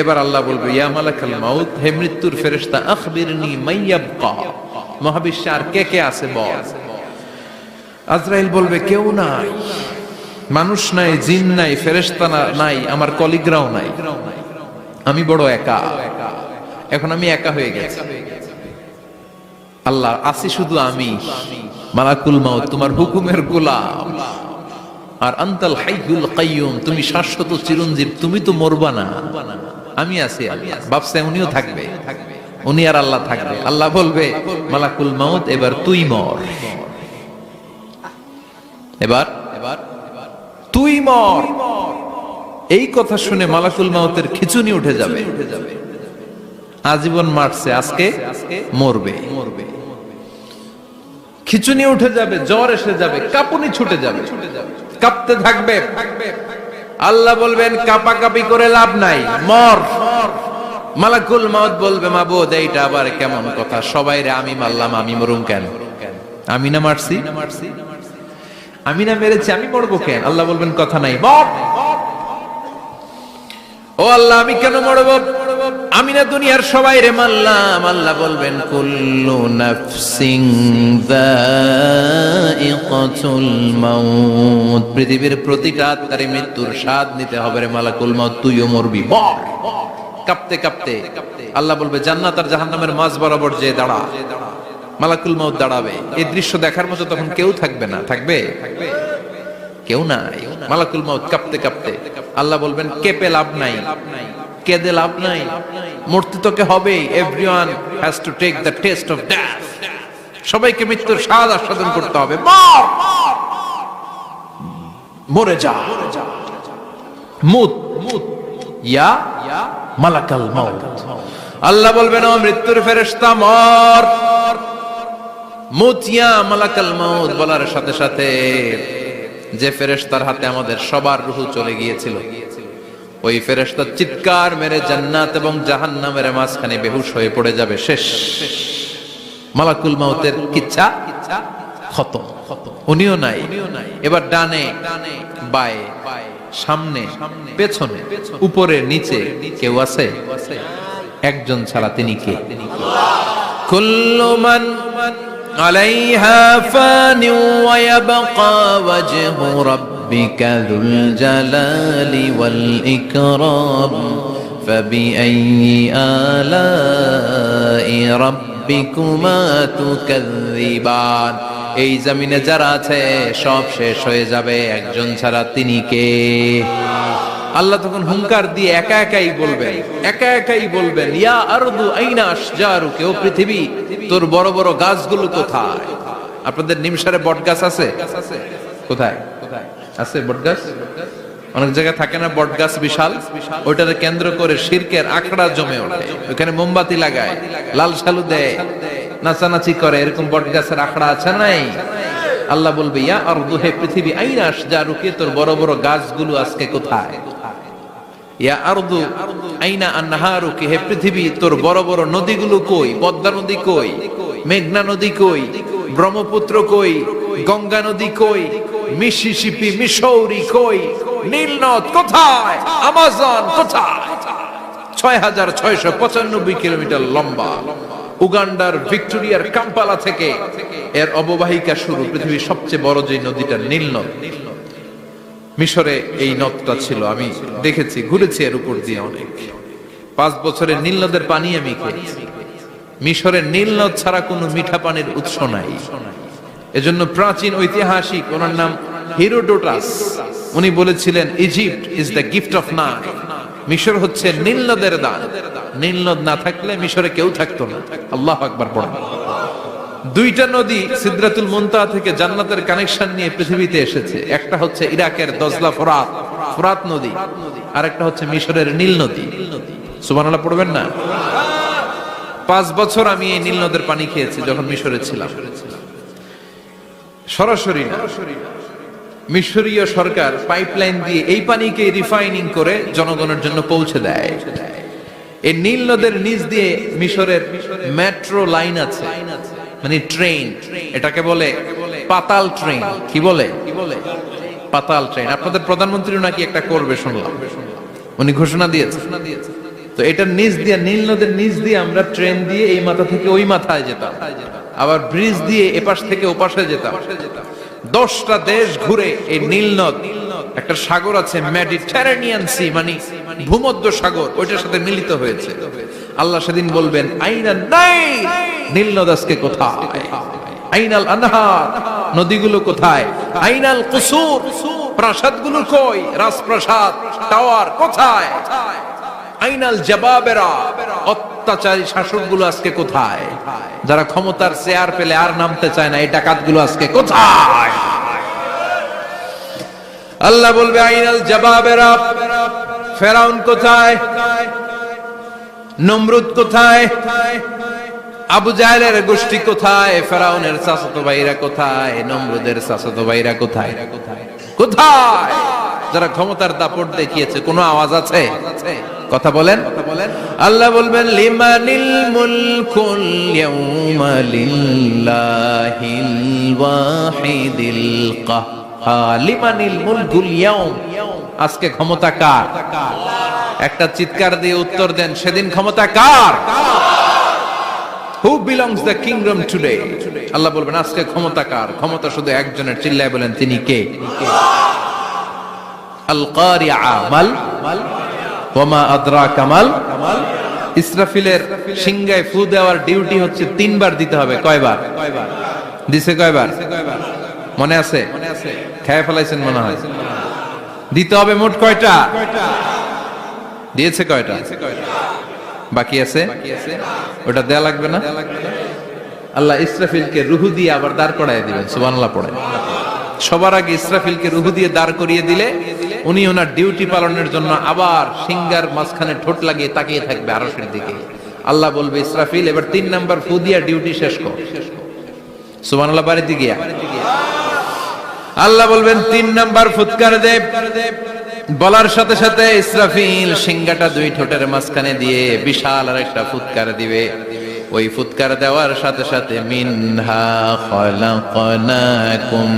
এবার আল্লাহ বলবে, ইয়া মালাকাল মাউত, হে মৃত্যুর ফেরেশতা, আখবিরনি মাইয়াবকা, মহাবিশ্বে আর কে কে আছে বল। আজরাইল বলবে, কেউ নাই, মানুষ নাই, জিন নাই, ফেরেশতা নাই, আমার কলিগরাও নাই, আমি বড় একা। এখন আমি একা হয়ে গেছি। আল্লাহ, আছি শুধু আমি। মালাকুল মাউত, তোমার হুকুমের গোলাম। আর আনতাল হাইয়ুল কাইয়ুম, তুমি শাশ্বত চিরঞ্জীব, তুমি তো মরবা না, আমি আছি। ভাবছে উনিও থাকবে, উনি আর আল্লাহ থাকবে। আল্লাহ বলবে, মালাকুল মাউত, এবার তুই মর, এবার তুই মর। এই কথা শুনে মালাকুল মাউতের খিচুনি উঠে যাবে। আজীবন মারছে, আজকে মরবে। খিচুনি উঠে যাবে, জ্বর এসে যাবে, কাঁপুনি ছুটে যাবে, কাঁপতে থাকবে। আল্লাহ বলবেন, কাঁপাকাঁপি করে লাভ নাই, মর। মালাকুল মাউত বলবে, মাবুদ, এইটা আবার কেমন কথা? সবাই রে আমি মারলাম, আমি মরুম কেন? আমি না মারছি, আমি না মেরেছি, আমি মরবো কেন? আল্লাহ বলবেন, কথা নাই, মর। ও আল্লাহ, আমি কেন মরবো? আমি না দুনিয়ার সবাই রে মারলাম। আল্লাহ বলবেন, কুল্লু নাফসিন যায়িকাতুল মাউত, পৃথিবীর প্রতিটা আত্মারে মৃত্যুর স্বাদ নিতে হবে রে মালাকুল মাউত, তুইও মরবি, মর। কাঁপতে কাঁপতে আল্লাহ বলবে, জান্নাত আর জাহান্নামের মাঝ বরাবর যে দাঁড়া। মালাকুল মাউত দাঁড়াবে। এই দৃশ্য দেখার মতো তখন কেউ থাকবে না। থাকবে? কেউ নাই। মালাকুল মাউত কাঁপতে কাঁপতে আল্লাহ বলবেন, কেঁপে লাভ নাই, কেঁদে লাভ নাই, মরতে তোকে হবে। Everyone has to take the test of death. সবাইকে মৃত্যুর স্বাদ আস্বাদন করতে হবে। মর, মরে যা, মুত ইয়া মালাকাল মাউত। আল্লাহ বলবেন, ও মৃত্যুর ফেরেশতা, মর, মুত ইয়া মালাকাল মাউত। বলার সাথে সাথে যে ফেরেশতার হাতে আমাদের সবার রূহ চলে গিয়েছিল, ওই ফেরেশতা চিৎকার মেরে জান্নাত এবং জাহান্নামের মাঝখানে বেহুশ হয়ে পড়ে যাবে। শেষ। মালাকুল মাউতের কিচ্ছা খতম। উনিও নাই। এবার ডানে বায়ে, সামনে পেছনে, উপরে নিচে কেউ আছে? একজন ছাড়া, তিনি কে? কুল্লু মান আলাইহা ফানি ওয়া ইয়াবকা ওয়াজহু রাব্বিকা যুল জালালি ওয়াল ইকরাম ফাবিআইয়ি আলাই রাব্বিকুমা তুকাযযিবান। এই জমিনে যারা আছে সব শেষ হয়ে যাবে, একজন ছাড়া, তিনি কে? আল্লাহ তখন হুঙ্কার দিয়ে একা একাই বলবেন, ইয়া আরদু আইনা আশজারুকা, ও পৃথিবী, তোর বড় বড় গাছগুলো কোথায়? আপনাদের নিমসারে বট গাছ আছে? কোথায় আছে বট গাছ? অনেক জায়গায় থাকে না বট গাছ, বিশাল। ওইটাকে কেন্দ্র করে শিরকের আখড়া জমে ওঠে, ওখানে মোমবাতি লাগায়, লাল সালু দেয়, নাচানাচি করে। এরকম বট গাছের আখড়া আছে নাই? আল্লাহ বলবে, ইয়া আরদু, হে পৃথিবী, আইনা আশজারুকা, তোর বড় বড় গাছগুলো আজকে কোথায়? ইয়া আরদু আইনা আনহারুকা, হে পৃথিবী, তোর বড় বড় নদীগুলো কই? পদ্মা নদী কই? মেঘনা নদী কই? ব্রহ্মপুত্র কই? গঙ্গা নদী কই? মিসিসিপি, মিসৌরি কই? নীল নদ কোথায়? আমাজন কোথায়? ৬৬৯৫ কিলোমিটার লম্বা, উগান্ডার ভিক্টোরিয়ার কাম্পালা থেকে এর অববাহিকা শুরু। পৃথিবীর সবচেয়ে বড় যে নদীটা নীল নদ, মিশরে এই নদটা ছিল। আমি দেখেছি, ঘুরেছি এর উপর দিয়ে অনেক। 5 বছরের নীল নদের পানি আমি খেয়েছি। মিশরের নীল নদ ছাড়া কোনো মিঠা পানির উৎস নাই। এজন্য প্রাচীন ঐতিহাসিক, ওনার নাম হেরোডোটাস, উনি বলেছিলেন, Egypt is the gift of Nile. মিশর হচ্ছে নীল নদের দান। নীল নদ না থাকলে মিশরে কেউ থাকতো না। আল্লাহু আকবার পড়েন। 2টা নদী সিদরাতুল মুনতাহা থেকে জান্নাতের কানেকশন নিয়ে পৃথিবীতে এসেছে। একটা হচ্ছে ইরাকের দজলা ফোরাত নদী, আর একটা হচ্ছে মিশরের নীল নদী। সুবহানাল্লাহ পড়বেন না? 5 বছর আমি এই নীল নদের পানি খেয়েছি যখন মিশরে ছিলাম। সরাসরি না, মিশরীয় সরকার পাইপলাইন দিয়ে এই পানিকে রিফাইনিং করে জনগণের জন্য পৌঁছে দেয়। এই নীল নদের নিচ দিয়ে মিশরের মেট্রো লাইন আছে, মানে ট্রেন, এটাকে বলে পাতাল ট্রেন। কি বলে? পাতাল ট্রেন। আপনাদের প্রধানমন্ত্রী নাকি একটা করবে শুনলাম, উনি ঘোষণা দিয়েছে। তো এটার নিচ দিয়ে, নীল নদের নিচ দিয়ে আমরা ট্রেন দিয়ে এই মাথা থেকে ওই মাথায় যেতাম, আবার ব্রিজ দিয়ে এপাশ থেকে ওপাশে যেতাম। 10টা দেশ ঘুরে এই নীল নদ, একটা সাগর আছে মেডিটেরেনিয়ান সি, মানে ভূমধ্য সাগর, ওইটার সাথে মিলিত হয়েছে। আল্লাহ সেদিন বলবেন আইনা নাই, নীল নদ আজকে কোথায়? আইনাল আনহার, নদীগুলো কোথায়? আইনাল কুসুর, প্রাসাদগুলো কই? রাজপ্রাসাদ, টাওয়ার কোথায়? আইনাল জাবাবেরা, অত্যাচারী শাসকগুলো আজকে কোথায়? যারা ক্ষমতার চেয়ার পেলে আর নামতে চায় না, এই ডাকাতগুলো আজকে কোথায়? আল্লাহ বলবে আইনাল জাবাবেরা, ফেরাউন কোথায়? নমরুদ কোথায়? আবু জাহেলের গোষ্ঠী কোথায়? ফেরাউনের চাচাতো ভাইরা কোথায়? নমরুদের চাচাতো ভাইরা কোথায়? কোথায়? যারা ক্ষমতার দাপট দেখিয়েছে, কোনো আওয়াজ আছে? কথা বলেন। আল্লাহ বলবেন লিমানিল মুলকুল ইয়াউমা লিল্লাহিল ওয়াহিদিল কাহ্হার। লিমানিল মুলকুল ইয়াউম, আজকে ক্ষমতা কার? একটা চিৎকার দিয়ে উত্তর দেন, সেদিন ক্ষমতা কার? Who belongs the kingdom today? আল্লাহ বলবেন আজকে ক্ষমতা কার? ক্ষমতা শুধু একজনের, চিল্লায় বলেন তিনি কে? আল কারিআ মাল ওয়া মা আদরাকা মাল। ইসরাফিলের সিংহায় ফু দেওয়ার ডিউটি হচ্ছে 3 বার দিতে হবে। কয়বার দিছে? কয়বার মনে আছে? খেয়ে ফেলাইছেন মনে হয়। দিতে হবে মোট কয়টা? দিয়েছে কয়টা? বাকি আছে, ওটা দেয়া লাগবে না? আল্লাহ ইসরাফিলকে রুহু দিয়ে আবার দাঁড় করায় দিবেন। সুবহানাল্লাহ পড়ে। সবার আগে ইসরাফিলকে রুহু দিয়ে দাঁড় করিয়ে দিলে উনি ওনার ডিউটি পালনের জন্য আবার সিংহার মাঝখানে ঠোঁট লাগিয়ে তাকিয়ে থাকবে আরশের দিকে। আল্লাহ বলবে ইসরাফিল এবার 3 নাম্বার ফু দিয়া ডিউটি শেষ কর। সুবহানাল্লাহ বাড়িতে গিয়া আল্লাহ বলবেন 3 নাম্বার ফুৎকার দে। বলার সাথে সাথে ইসরাফিল সিংহাটা 2 ঠোঁটের মাঝখানে দিয়ে বিশাল আরেকটা ফুৎকার দিবে। ওই ফুৎকার দেওয়ার সাথে সাথে মিনহা খলাকনাকুম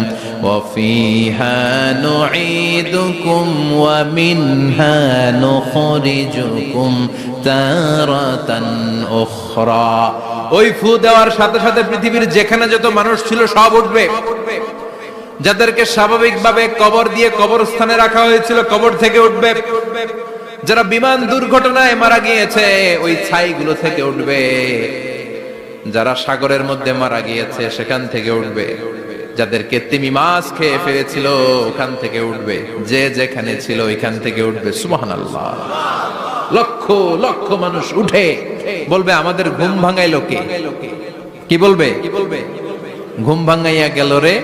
ওয়া ফিহা নুঈদুকুম ওয়া মিনহা নুখরিজুকুম তারাতান উখরা। ওই ফু দেওয়ার সাথে সাথে পৃথিবীর যেখানে যত মানুষ ছিল সব উঠবে। যাদেরকে স্বাভাবিকভাবে কবর দিয়ে কবরস্থানে রাখা হয়েছিল কবর থেকে উঠবে। যারা বিমান দুর্ঘটনায় মারা গিয়েছে ওই ছাইগুলো থেকে উঠবে। যারা সাগরের মধ্যে মারা গিয়েছে সেখান থেকে উঠবে। যাদেরকে তিমি মাছ খেয়ে ফেলেছিল ওখান থেকে উঠবে। যে যেখানে ছিল ওইখান থেকে উঠবে। সুবহানাল্লাহ। লক্ষ লক্ষ মানুষ উঠে বলবে আমাদের ঘুম ভাঙাইলো কে? কি বলবে? ঘুম ভাঙাইয়া গেল রে,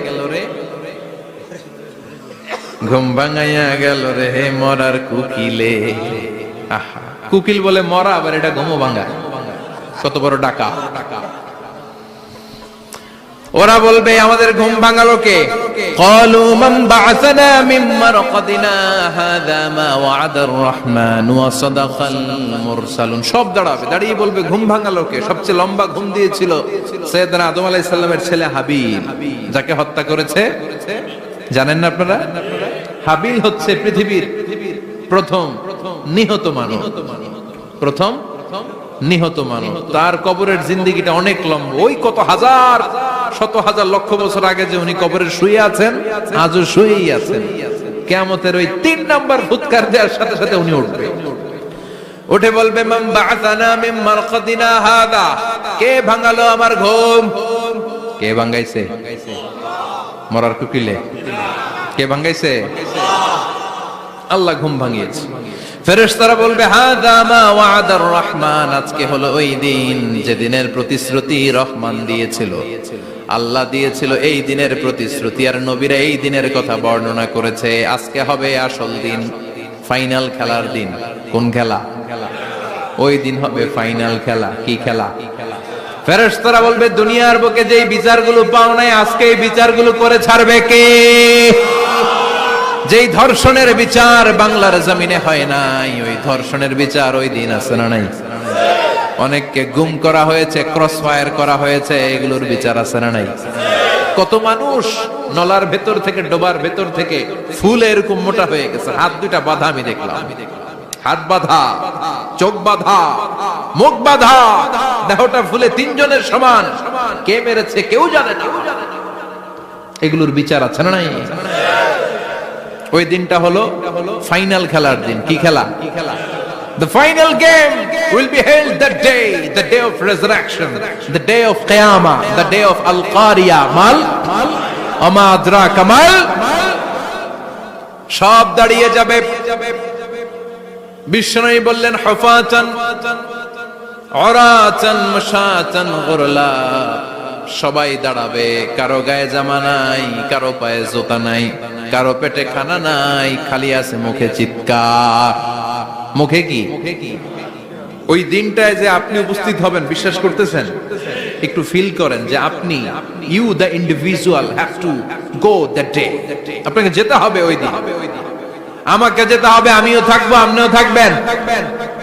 ঘুম ভাঙাইয়া গেল রে মরার কুকিলে। আহা, কুকিল বলে মরা, আবার এটা ঘুমো ভাঙা। কত বড় ডাকা। ওরা বলবে আমাদের ঘুম ভাঙালো কে? ক্বালু মান বা'আসানা মিন মারকাদিনা হাযা মা ওয়া'দার রহমান ওয়া সাদাকাল মুরসালুন। সব দাঁড়াবে, দাঁড়িয়ে বলবে ঘুম ভাঙালো কে? সবচেয়ে লম্বা ঘুম দিয়েছিল সাইয়েদনা আদম আলাইহিস সালামের ছেলে হাবিল, যাকে হত্যা করেছে। জানেন না আপনারা? হাবিল হচ্ছে পৃথিবীর প্রথম নিহত মানব। প্রথম নিহত মানব। তার কবরের জিন্দেগিটা অনেক লম্বা। ওই কত হাজার, শত হাজার, লক্ষ বছর আগে যে উনি কবরে শুয়ে আছেন, আজও শুয়েই আছেন। কিয়ামতের ওই 3 নাম্বার ফুৎকার দেওয়ার সাথে সাথে উনি উঠবে। উঠে বলবে মান বা'আসানা মিন মারকাদিনা হাযা। কে ভাঙালো আমার ঘুম? কে ভাঙাইছে? মরার কুকিলে কে ভাঙাইছে? আল্লাহ ঘুম ভাঙিয়েছে। ফেরেশতারা বলবে হাযা মা ওয়া'দার রহমান। আজকে হলো ওই দিন যে দিনের প্রতিশ্রুতি রহমান দিয়েছিল, আল্লাহ দিয়েছিল। এই দিনের প্রতিশ্রুতি আর নবীরা এই দিনের কথা বর্ণনা করেছে। আজকে হবে আসল দিন, ফাইনাল খেলার দিন। কোন খেলা? ওই দিন হবে ফাইনাল খেলা। কি খেলা? ফেরেশতারা বলবে দুনিয়ার বুকে যেই বিচারগুলো পাও নাই আজকে এই বিচারগুলো করে ছাড়বে কে? যেই ধর্ষণের বিচার বাংলার জমিনে হয় নাই, ওই ধর্ষণের বিচার ওই দিন আছে না নাই? অনেককে গুম করা হয়েছে, ক্রস ফায়ার করা হয়েছে, এগুলোর বিচার আছে না নাই? কত মানুষ নলার ভেতর থেকে, ডোবার ভেতর থেকে ফুল এরকম মোটা হয়ে গেছে, হাত দুইটা বাঁধা আমি দেখলাম, হাত বাঁধা, চোখ বাঁধা, মুখ বাঁধা, দেহটা ফুলে তিনজনের সমান। কে মেরেছে কেউ জানে না। এগুলোর বিচার আছে না নাই? ওই দিনটা হলো ফাইনাল খেলার দিন। কি খেলা? The final game will be held that day, the day of resurrection, the day of Qiyamah, the day of Al-Qariya. Mal Ama adraka mal, সব দাঁড়িয়ে যাবে। বিশ্বনবী বললেন হুফাতান উরাতান মুশাতান গুরলা, সবাই দাঁড়াবে, কারো গায়ে জামা নাই, কারো পায়ে জুতা নাই, কারো পেটে খানা নাই, খালি আছে মুখে চিৎকার। মুখে কি? ওই দিনটায় যে আপনি উপস্থিত হবেন, বিশ্বাস করতেছেন? একটু ফিল করেন যে আপনি, you the individual have to go that day. আপনাকে যেতে হবে ওই দিন, আমাকে যেতে হবে, আমিও থাকবো, আপনিও থাকবেন,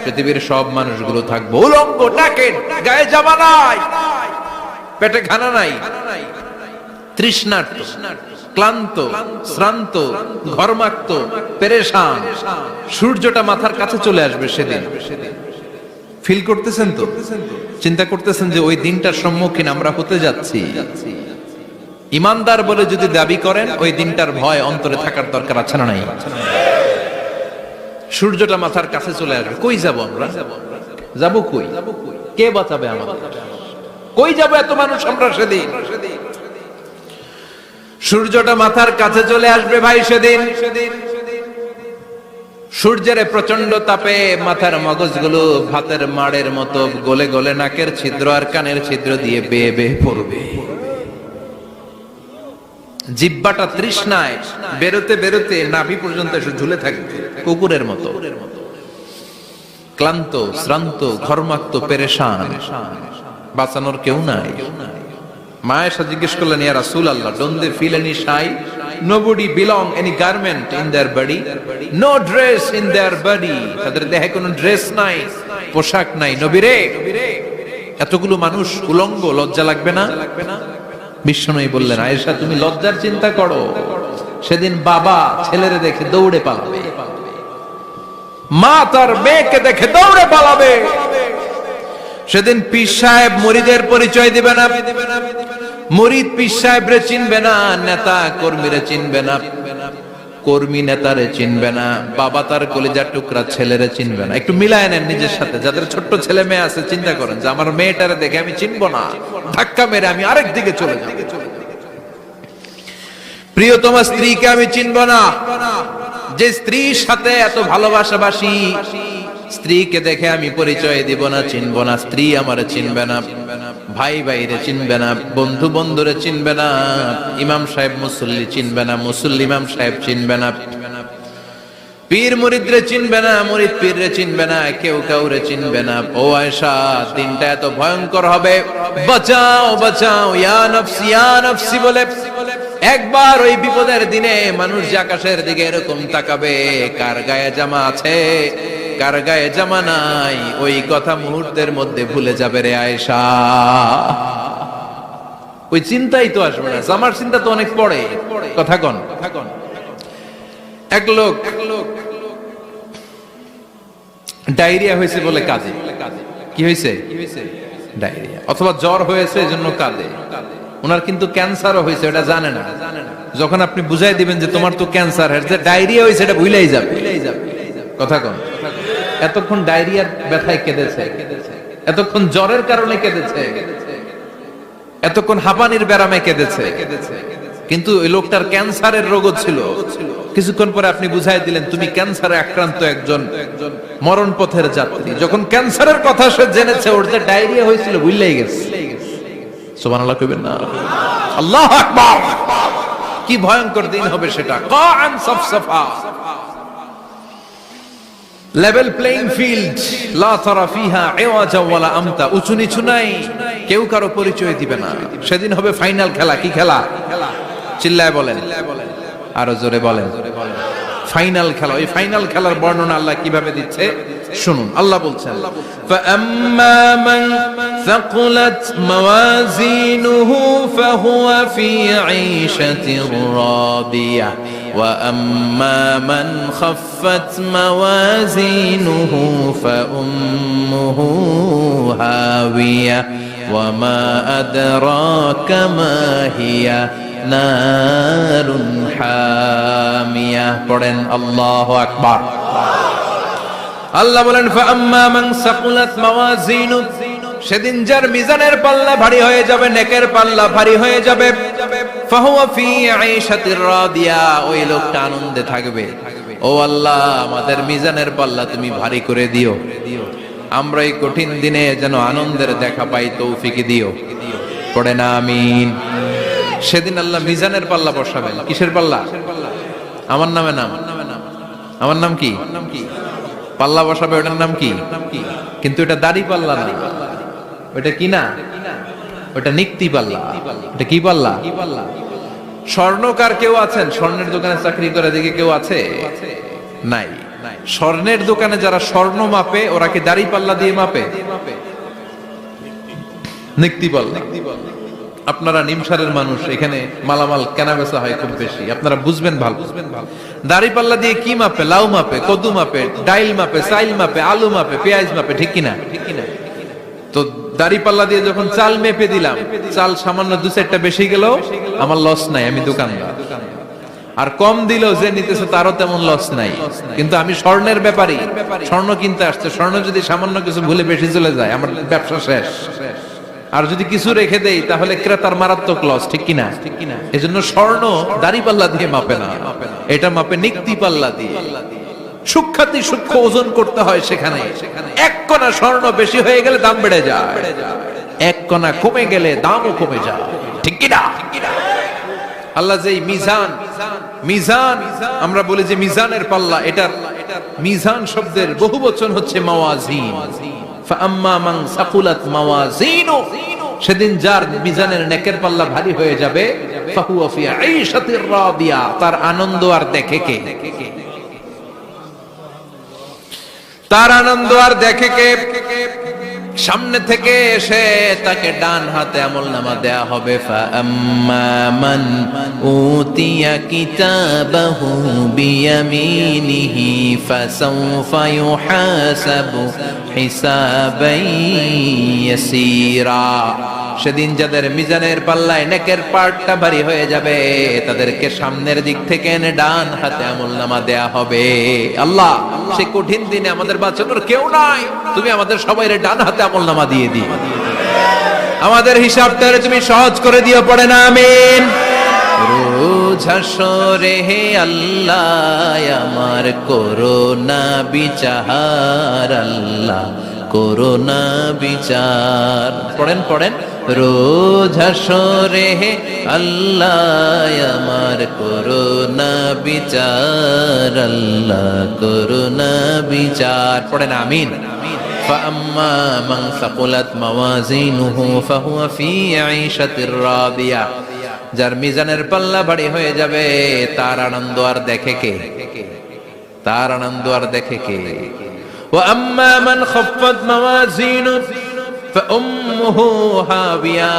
পৃথিবীর সব মানুষগুলো থাকবো। উলঙ্গ, নাকেট, গায়ে জামা নাই, পেটে খানা নাই, তৃষ্ণার্ত, ক্লান্ত, শ্রান্ত, ঘর্মাক্ত, পেরেশান। সূর্যটা মাথার কাছে চলে আসবে সেদিন। ফিল করতেছেন তো? চিন্তা করতেছেন যে ওই দিনটার সম্মুখীন আমরা হতে যাচ্ছি। ইমানদার বলে যদি দাবি করেন, ওই দিনটার ভয় অন্তরে থাকার দরকার আছে না নাই? সূর্যটা মাথার কাছে চলে আসবে, কই যাব আমরা? যাব কই? কে বাঁচাবে আমাদের? কই যাব এত মানুষ আমরা সেদিন? সূর্যটা মাথার কাছে চলে আসবে ভাই সেদিন। সূর্যের প্রচন্ড তাপে মাথার মগজগুলো ভাতের মাড়ের মতো গলে গলে নাকের ছিদ্র আর কানের ছিদ্র দিয়ে বেয়ে বেয়ে পড়বে। জিহ্বাটা তৃষ্ণায় বেরোতে বেরোতে নাভি পর্যন্ত এসে ঝুলে থাকবে কুকুরের মতো, ক্লান্ত, শ্রান্ত, ঘর্মাক্ত, পেরেশান, বাঁচানোর কেউ নাই। মায়েশা জিজ্ঞেস করলেন, ইয়া রাসূলুল্লাহ, don't they feel any shy? Nobody belong any garment in their body, no dress in their body. তাদের দেহে কোনো ড্রেস নাই, পোশাক নাই। নবী রে, এতগুলো মানুষ উলঙ্গ, লজ্জা লাগবে না? বিশ্বনবী বললেন, আয়েশা তুমি লজ্জার চিন্তা করো, সেদিন বাবা ছেলেরে দেখে দৌড়ে পালাবে, মা তার মেয়েকে দেখে দৌড়ে পালাবে। সেদিন পীর সাহেব মুরিদের পরিচয় দিবে না, মুরিদ পীর সাহেবরে চিনবে না, নেতা কর্মীরে চিনবে না, কর্মী নেতারে চিনবে না, বাবা তার কলিজার টুকরা ছেলেরে চিনবে না। একটু মিলায় নেন নিজের সাথে। যাদের ছোট্ট ছেলে মেয়ে আছে, চিন্তা করেন যে আমার মেয়েটারে দেখে আমি চিনবো না, ধাক্কা মেরে আমি আরেক দিকে চলে যাব। প্রিয়তমা স্ত্রীকে আমি চিনবো না, যে স্ত্রীর সাথে এত ভালোবাসাবাসি, স্ত্রীকে দেখে আমি পরিচয় দিব না, চিনবো না। স্ত্রী আমারে চিনবে না, ভাই ভাইরে চিনবে না, বন্ধু বন্ধুরে চিনবে না, ইমাম সাহেব মুসল্লি চিনবে না, মুসল্লি ইমাম সাহেব চিনবে না, পীর মুরিদরে চিনবে না, মুরিদ পীররে চিনবে না, কেউ কাউরে চিনবে না। ও আয়েশা, দিনটা এত ভয়ঙ্কর হবে, বাঁচাও বাঁচাও, ইয়া নফসি ইয়া নফসি বলে একবার ওই বিপদের দিনে মানুষ যে আকাশের দিকে এরকম তাকাবে, কার গায়ে জামা আছে, কার গায়ে জামা নাই, ওই কথা মুহূর্তের মধ্যে ভুলে যাবে রে আয়েশা। ওই চিন্তাই তো আসবে না, জামার চিন্তা তো অনেক পড়ে। কথা কন। এক লোক ডায়রিয়া হয়েছে বলে কাঁদে। কি হয়েছে? ডায়রিয়া, অথবা জ্বর হয়েছে এজন্য কাঁদে। ওনার কিন্তু ক্যান্সারও হয়েছে, এটা জানে না। যখন আপনি বুঝাই দিবেন যে তোমার তো ক্যান্সার, যে ডায়রিয়া হয়েছে এটা ভুলেই যাবে। কথা কন। এতক্ষণ ডায়রিয়ার ব্যথায় কেঁদেছে, এতক্ষণ জ্বরের কারণে কেঁদেছে, এতক্ষণ হাঁপানির ব্যারামে কেঁদেছে, কিন্তু ওই লোকটার ক্যান্সারের রোগও ছিল। কিছুক্ষণ পরে আপনি বুঝাই দিলেন তুমি ক্যান্সারে আক্রান্ত একজন মরণ পথের যাত্রী। যখন ক্যান্সারের কথা সে জেনেছে, ওর যে ডায়রিয়া হয়েছিল ভুলেই গেছে। সুবহানাল্লাহ কইবেন না? আল্লাহু আকবার। কি ভয়ঙ্কর দিন হবে সেটা। কাআন সাফসাফা, লেভেল প্লেইং ফিল্ড, লা তারা ফিহা ইওয়াজা ওয়ালা আমতা, উঁচু নিচু নাই, কেউ কারো পরিচয় দিবে না। সেদিন হবে ফাইনাল খেলা। কি খেলা? চিল্লায় বলেন, আরো জোরে বলেন। ফাইনাল খেলা। ওই ফাইনাল খেলার বর্ণনা আল্লাহ কিভাবে দিচ্ছে শুনুন। আল্লাহ বলছেন, ফাআম্মা মান সাকুলাত মাওয়াজিনুহু ফাহুয়া ফি ঈশাতির রাদিয়াহ ওয়া আম্মা মান খাফফাত মাওয়াজিনুহু ফাউম্মুহু হাওিয়া ওয়া মা আদরাকা মা হিয়া নারুন হামিয়া। পড়েন আল্লাহু আকবার। আল্লাহ বলেন, ফাআম্মা মান সাকুলাত মাওয়াজিনু, সেদিন যার মিজানের পাল্লা ভারী হয়ে যাবে, নেকের পাল্লা ভারী হয়ে যাবে, ফাহুয়া ফি ঈশাতির রাদিয়া, ওই লোকটা আনন্দে থাকবে। ও আল্লাহ, আমাদের মিজানের পাল্লা তুমি ভারী করে দিও, আমরা এই কঠিন দিনে যেন আনন্দের দেখা পাই, তৌফিক দিও। পড়েন আমিন। সেদিন আল্লাহ মিজানের পাল্লা বসাবেন। কিসের পাল্লা? আমার নামে নাম। আমার নাম কি? পাল্লা বসাবে, ওটার নাম কি? কিন্তু এটা দাড়ি পাল্লা না, ওটা কি না, ওটা নিক্তি পাল্লা। এটা কি পাল্লা? স্বর্ণকার কেউ আছেন? স্বর্ণের দোকানে চাকরি করে দেখে কেউ আছে? নাই। স্বর্ণের দোকানে যারা স্বর্ণ মাপে, ওরা কি দাড়ি পাল্লা দিয়ে মাপে? নিক্তি পাল্লা। আপনারা নিমসারের মানুষ, এখানে মালামাল কেনা বেচা হয় খুব বেশি, আপনারা বুঝবেন ভালো। দাড়ি পাল্লা দিয়ে কি মাপে? লাউ মাপে, কদু মাপে, ডাইল মাপে, চাইল মাপে, আলু মাপে, পেঁয়াজ মাপে, ঠিক কিনা? তো দাড়ি পাল্লা দিয়ে যখন চাল মেপে দিলাম, চাল সামান্য 2-4টা বেশি গেল, আমার লস নাই, আমি দোকানদার। আর কম দিল যে নিতেছে, তারও তেমন লস নাই। কিন্তু আমি স্বর্ণের ব্যাপারী, স্বর্ণ কিনতে আসছে, স্বর্ণ যদি সামান্য কিছু ভুলে বেশি চলে যায়, আমার ব্যবসা শেষ। আর যদি কিছু রেখে দেই, তাহলে ক্রেতার মারাত্মক লস, ঠিক কিনা? এজন্য স্বর্ণ দাড়ি পাল্লা দিয়ে মাপে না, এটা মাপে নিক্তি পাল্লা দিয়ে। সূক্ষ্মাতি সূক্ষ্ম ওজন করতে হয় সেখানে। এক কণা স্বর্ণ বেশি হয়ে গেলে দাম বেড়ে যায়, এক কণা কমে গেলে দামও কমে যায়, ঠিক কিনা? আল্লাহ যে মিজান, মিজান আমরা বলি যে মিজানের পাল্লা, এটার মিজান শব্দের বহুবচন হচ্ছে মাওয়াজিন। ফাআম্মা মান সাকুলাত মাওয়াজিনু, সেদিন যার মিজানের নেকের পাল্লা ভারী হয়ে যাবে, ফাহুয়া ফি ঈশাতির রাদিয়া, তার আনন্দ আর দেখে কে? তার আনন্দ আর দেখে কে? সামনে থেকে এসে তাকে ডান হাতে আমলনামা দেয়া হবে। ফাআম্মা মান উতিয়া কিতাবাহু বিয়ামিনিহি ফাসাউফা ইউহাসাবু হিসাবান ইয়াসীরা, সেদিন যাদের মিজানের পাল্লায় নেকের পার্টটা ভারী হয়ে যাবে, তাদেরকে সামনের দিক থেকে এনে ডান হাতে আমলনামা দেয়া হবে। আল্লাহ, সেই কঠিন দিনে আমাদের বাঁচানোর কেউ নাই, তুমি আমাদের সবাইরে ডান হাতে আমলনামা দিয়ে দিও, আমাদের হিসাবটারে তুমি সহজ করে দিও। পড়ে না আমিন। রোজ হাসরে হে আল্লাহ আমার করোনা বিচার, আল্লাহ করোনা বিচার। পড়েন পড়েন। রোজ হাসরে হে আল্লাহ আমার করোনা বিচার, আল্লাহ করোনা বিচার। পড়েন আমিন। فأما من ثقلت موازينه فهو في عيشة راضية, যার মিজানের পাল্লা ভারী হয়ে যাবে, তার আনন্দ আর দেখে কে? তার আনন্দ আর দেখে কে? وأما من خفت موازينه فأمه هاوية,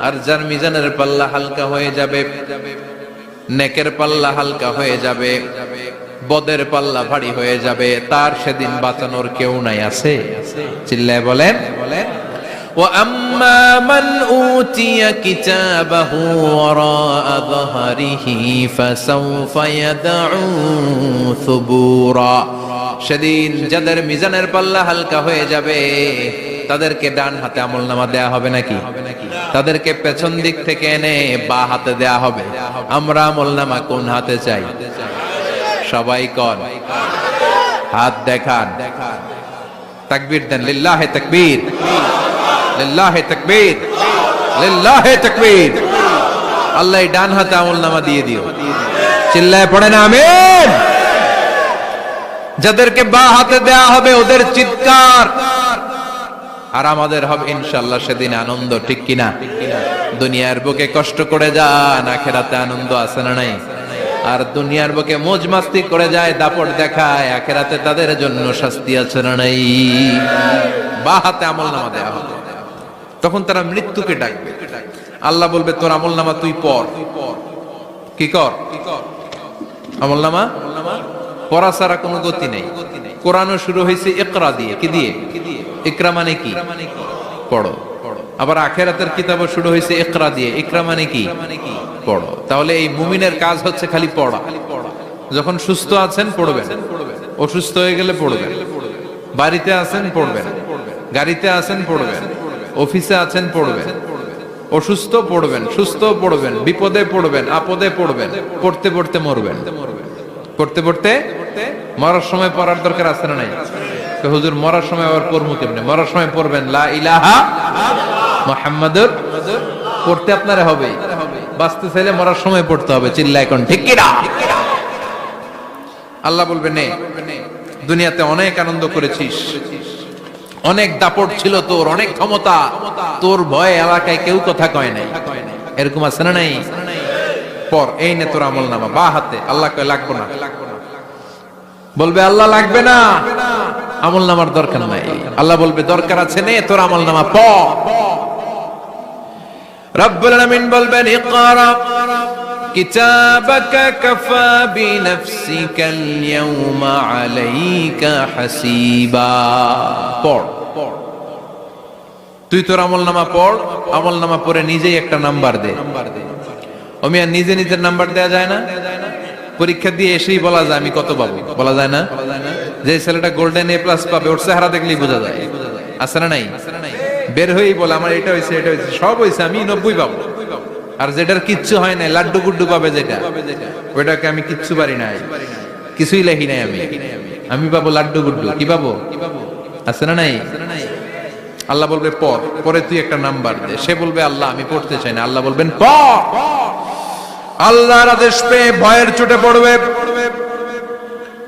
আর যার মিজানের পাল্লা হালকা হয়ে যাবে, নেকের পাল্লা হালকা হয়ে যাবে, বদের পাল্লা ভারী হয়ে যাবে, তার সেদিন বাঁচানোর কেউ নাই। আছে? চিল্লায় বলেন। وأما من أوتي كتابه وراء ظهره فسوف يدعو ثبورا, সেদিন যাদের মিজানের পাল্লা হালকা হয়ে যাবে, তাদেরকে ডান হাতে আমলনামা দেয়া হবে নাকি? তাদেরকে পেছন দিক থেকে এনে বা হাতে দেয়া হবে। আমরা আমলনামা কোন হাতে চাই? সবাই কোন হাত দেখান, তাকবীর দেন। লিল্লাহে তাকবীর, লিল্লাহে তাকবীর, লিল্লাহে তাকবীর। আল্লাহ ডান হাতে আমলনামা দিয়ে দিও। চিল্লায় পড়েন আমিন। যাদেরকে বা হাতে দেয়া হবে, ওদের চিৎকার আর আমাদের হবে ইনশাআল্লাহ সেদিন আনন্দ, ঠিক কিনা? দুনিয়ার বুকে কষ্ট করে যান, আখিরাতে আনন্দ আছে না নাই? আর দুনিয়ার বুকে মौज মাস্তি করে যায়, দাপট দেখায়, আখিরাতে তাদের জন্য শাস্তি আছে না নাই? বাঁ হাতে আমলনামা দেয়া হবে, তখন তারা মৃত্যুকে ডাকবে। আল্লাহ বলবে তোর আমলনামা তুই পড়। কি কর? আমলনামা পড়া ছাড়া কোনো গতি নেই। কোরআনও শুরু হয়েছে ইকরা দিয়ে। কি দিয়ে? ইকরা মানে কি? পড়ো। আবার আখিরাতের কিতাবও শুরু হয়েছে ইকরা দিয়ে। ইকরা মানে কি? পড়ো। তাহলে এই মুমিনের কাজ হচ্ছে খালি পড়া। যখন সুস্থ আছেন পড়বেন, অসুস্থ হয়ে গেলে পড়বেন, বাড়িতে আছেন পড়বেন, গাড়িতে আছেন পড়বেন, অফিসে আছেন পড়বেন, অসুস্থ পড়বেন, সুস্থ পড়বেন, বিপদে পড়বেন, আপদে পড়বেন, পড়তে পড়তে মরবেন। পড়তে পড়তে মরার সময় পড়ার দরকার আছে না নাই? হুজুর মরার সময় আবার পড়বো কেমনে? মরার সময় পড়বেন লা ইলাহা মুহাম্মাদুর, পড়তে আপনারে হবে। বাঁচতে চাইলে মরার সময় পড়তে হবে। চিল্লা এখন ঠিক কি না? আল্লাহ বলবে নে, দুনিয়াতে অনেক আনন্দ করেছিস, অনেক দাপট ছিল তোর, অনেক ক্ষমতা, তোর ভয়ে এলাকায় কেউ কথা কয় নাই। এরকম আছে না নাই? পর এই নে তোর আমলনামা বাঁ হাতে। আল্লাহ কয় লাগবে না। বলবে আল্লাহ লাগবে না, আমলনামার দরকার নাই। আল্লাহ বলবে দরকার আছে, নে তোর আমলনামা পড়। রব্বুল আলামিন বলবেন ইকরা কিতাবাকা কাফা বিনাফসিকাল ইয়াওমা আলাইকা হাসিবা। পড়, তুই তোর আমলনামা পড়। আমলনামা পড়ে নিজেই একটা নাম্বার দে। ওমিয়া নিজে নিজের নাম্বার দেয়া যায় না? পরীক্ষা দিয়ে এসেই বলা যায় আমি কত পাবো? বলা যায় না? যে ছেলেটা গোল্ডেন এ প্লাস পাবে ওর চেহারা দেখলেই বোঝা যায়। আছে না নাই? বের হয়েই বলে আমার এটা হয়েছে, এটা হয়েছে, সব হয়েছে, আমি 90 পাবো। আর যেটার কিচ্ছু হয় নাই, লাড্ডু গুড্ডু পাবে যেটা, ওইটাকে আমি কিচ্ছু পারি নাই, কিছুই লেখি নাই আমি পাবো লাড্ডু গুড্ডু। কি পাবো? আছে না নাই? আল্লাহ বলবে পড়, পরে তুই একটা নাম্বার দে। সে বলবে আল্লাহ আমি পড়তে চাই না। আল্লাহ বলবেন পড়। আল্লাহর আদেশ পেয়ে ভয়ের চোটে পড়বে,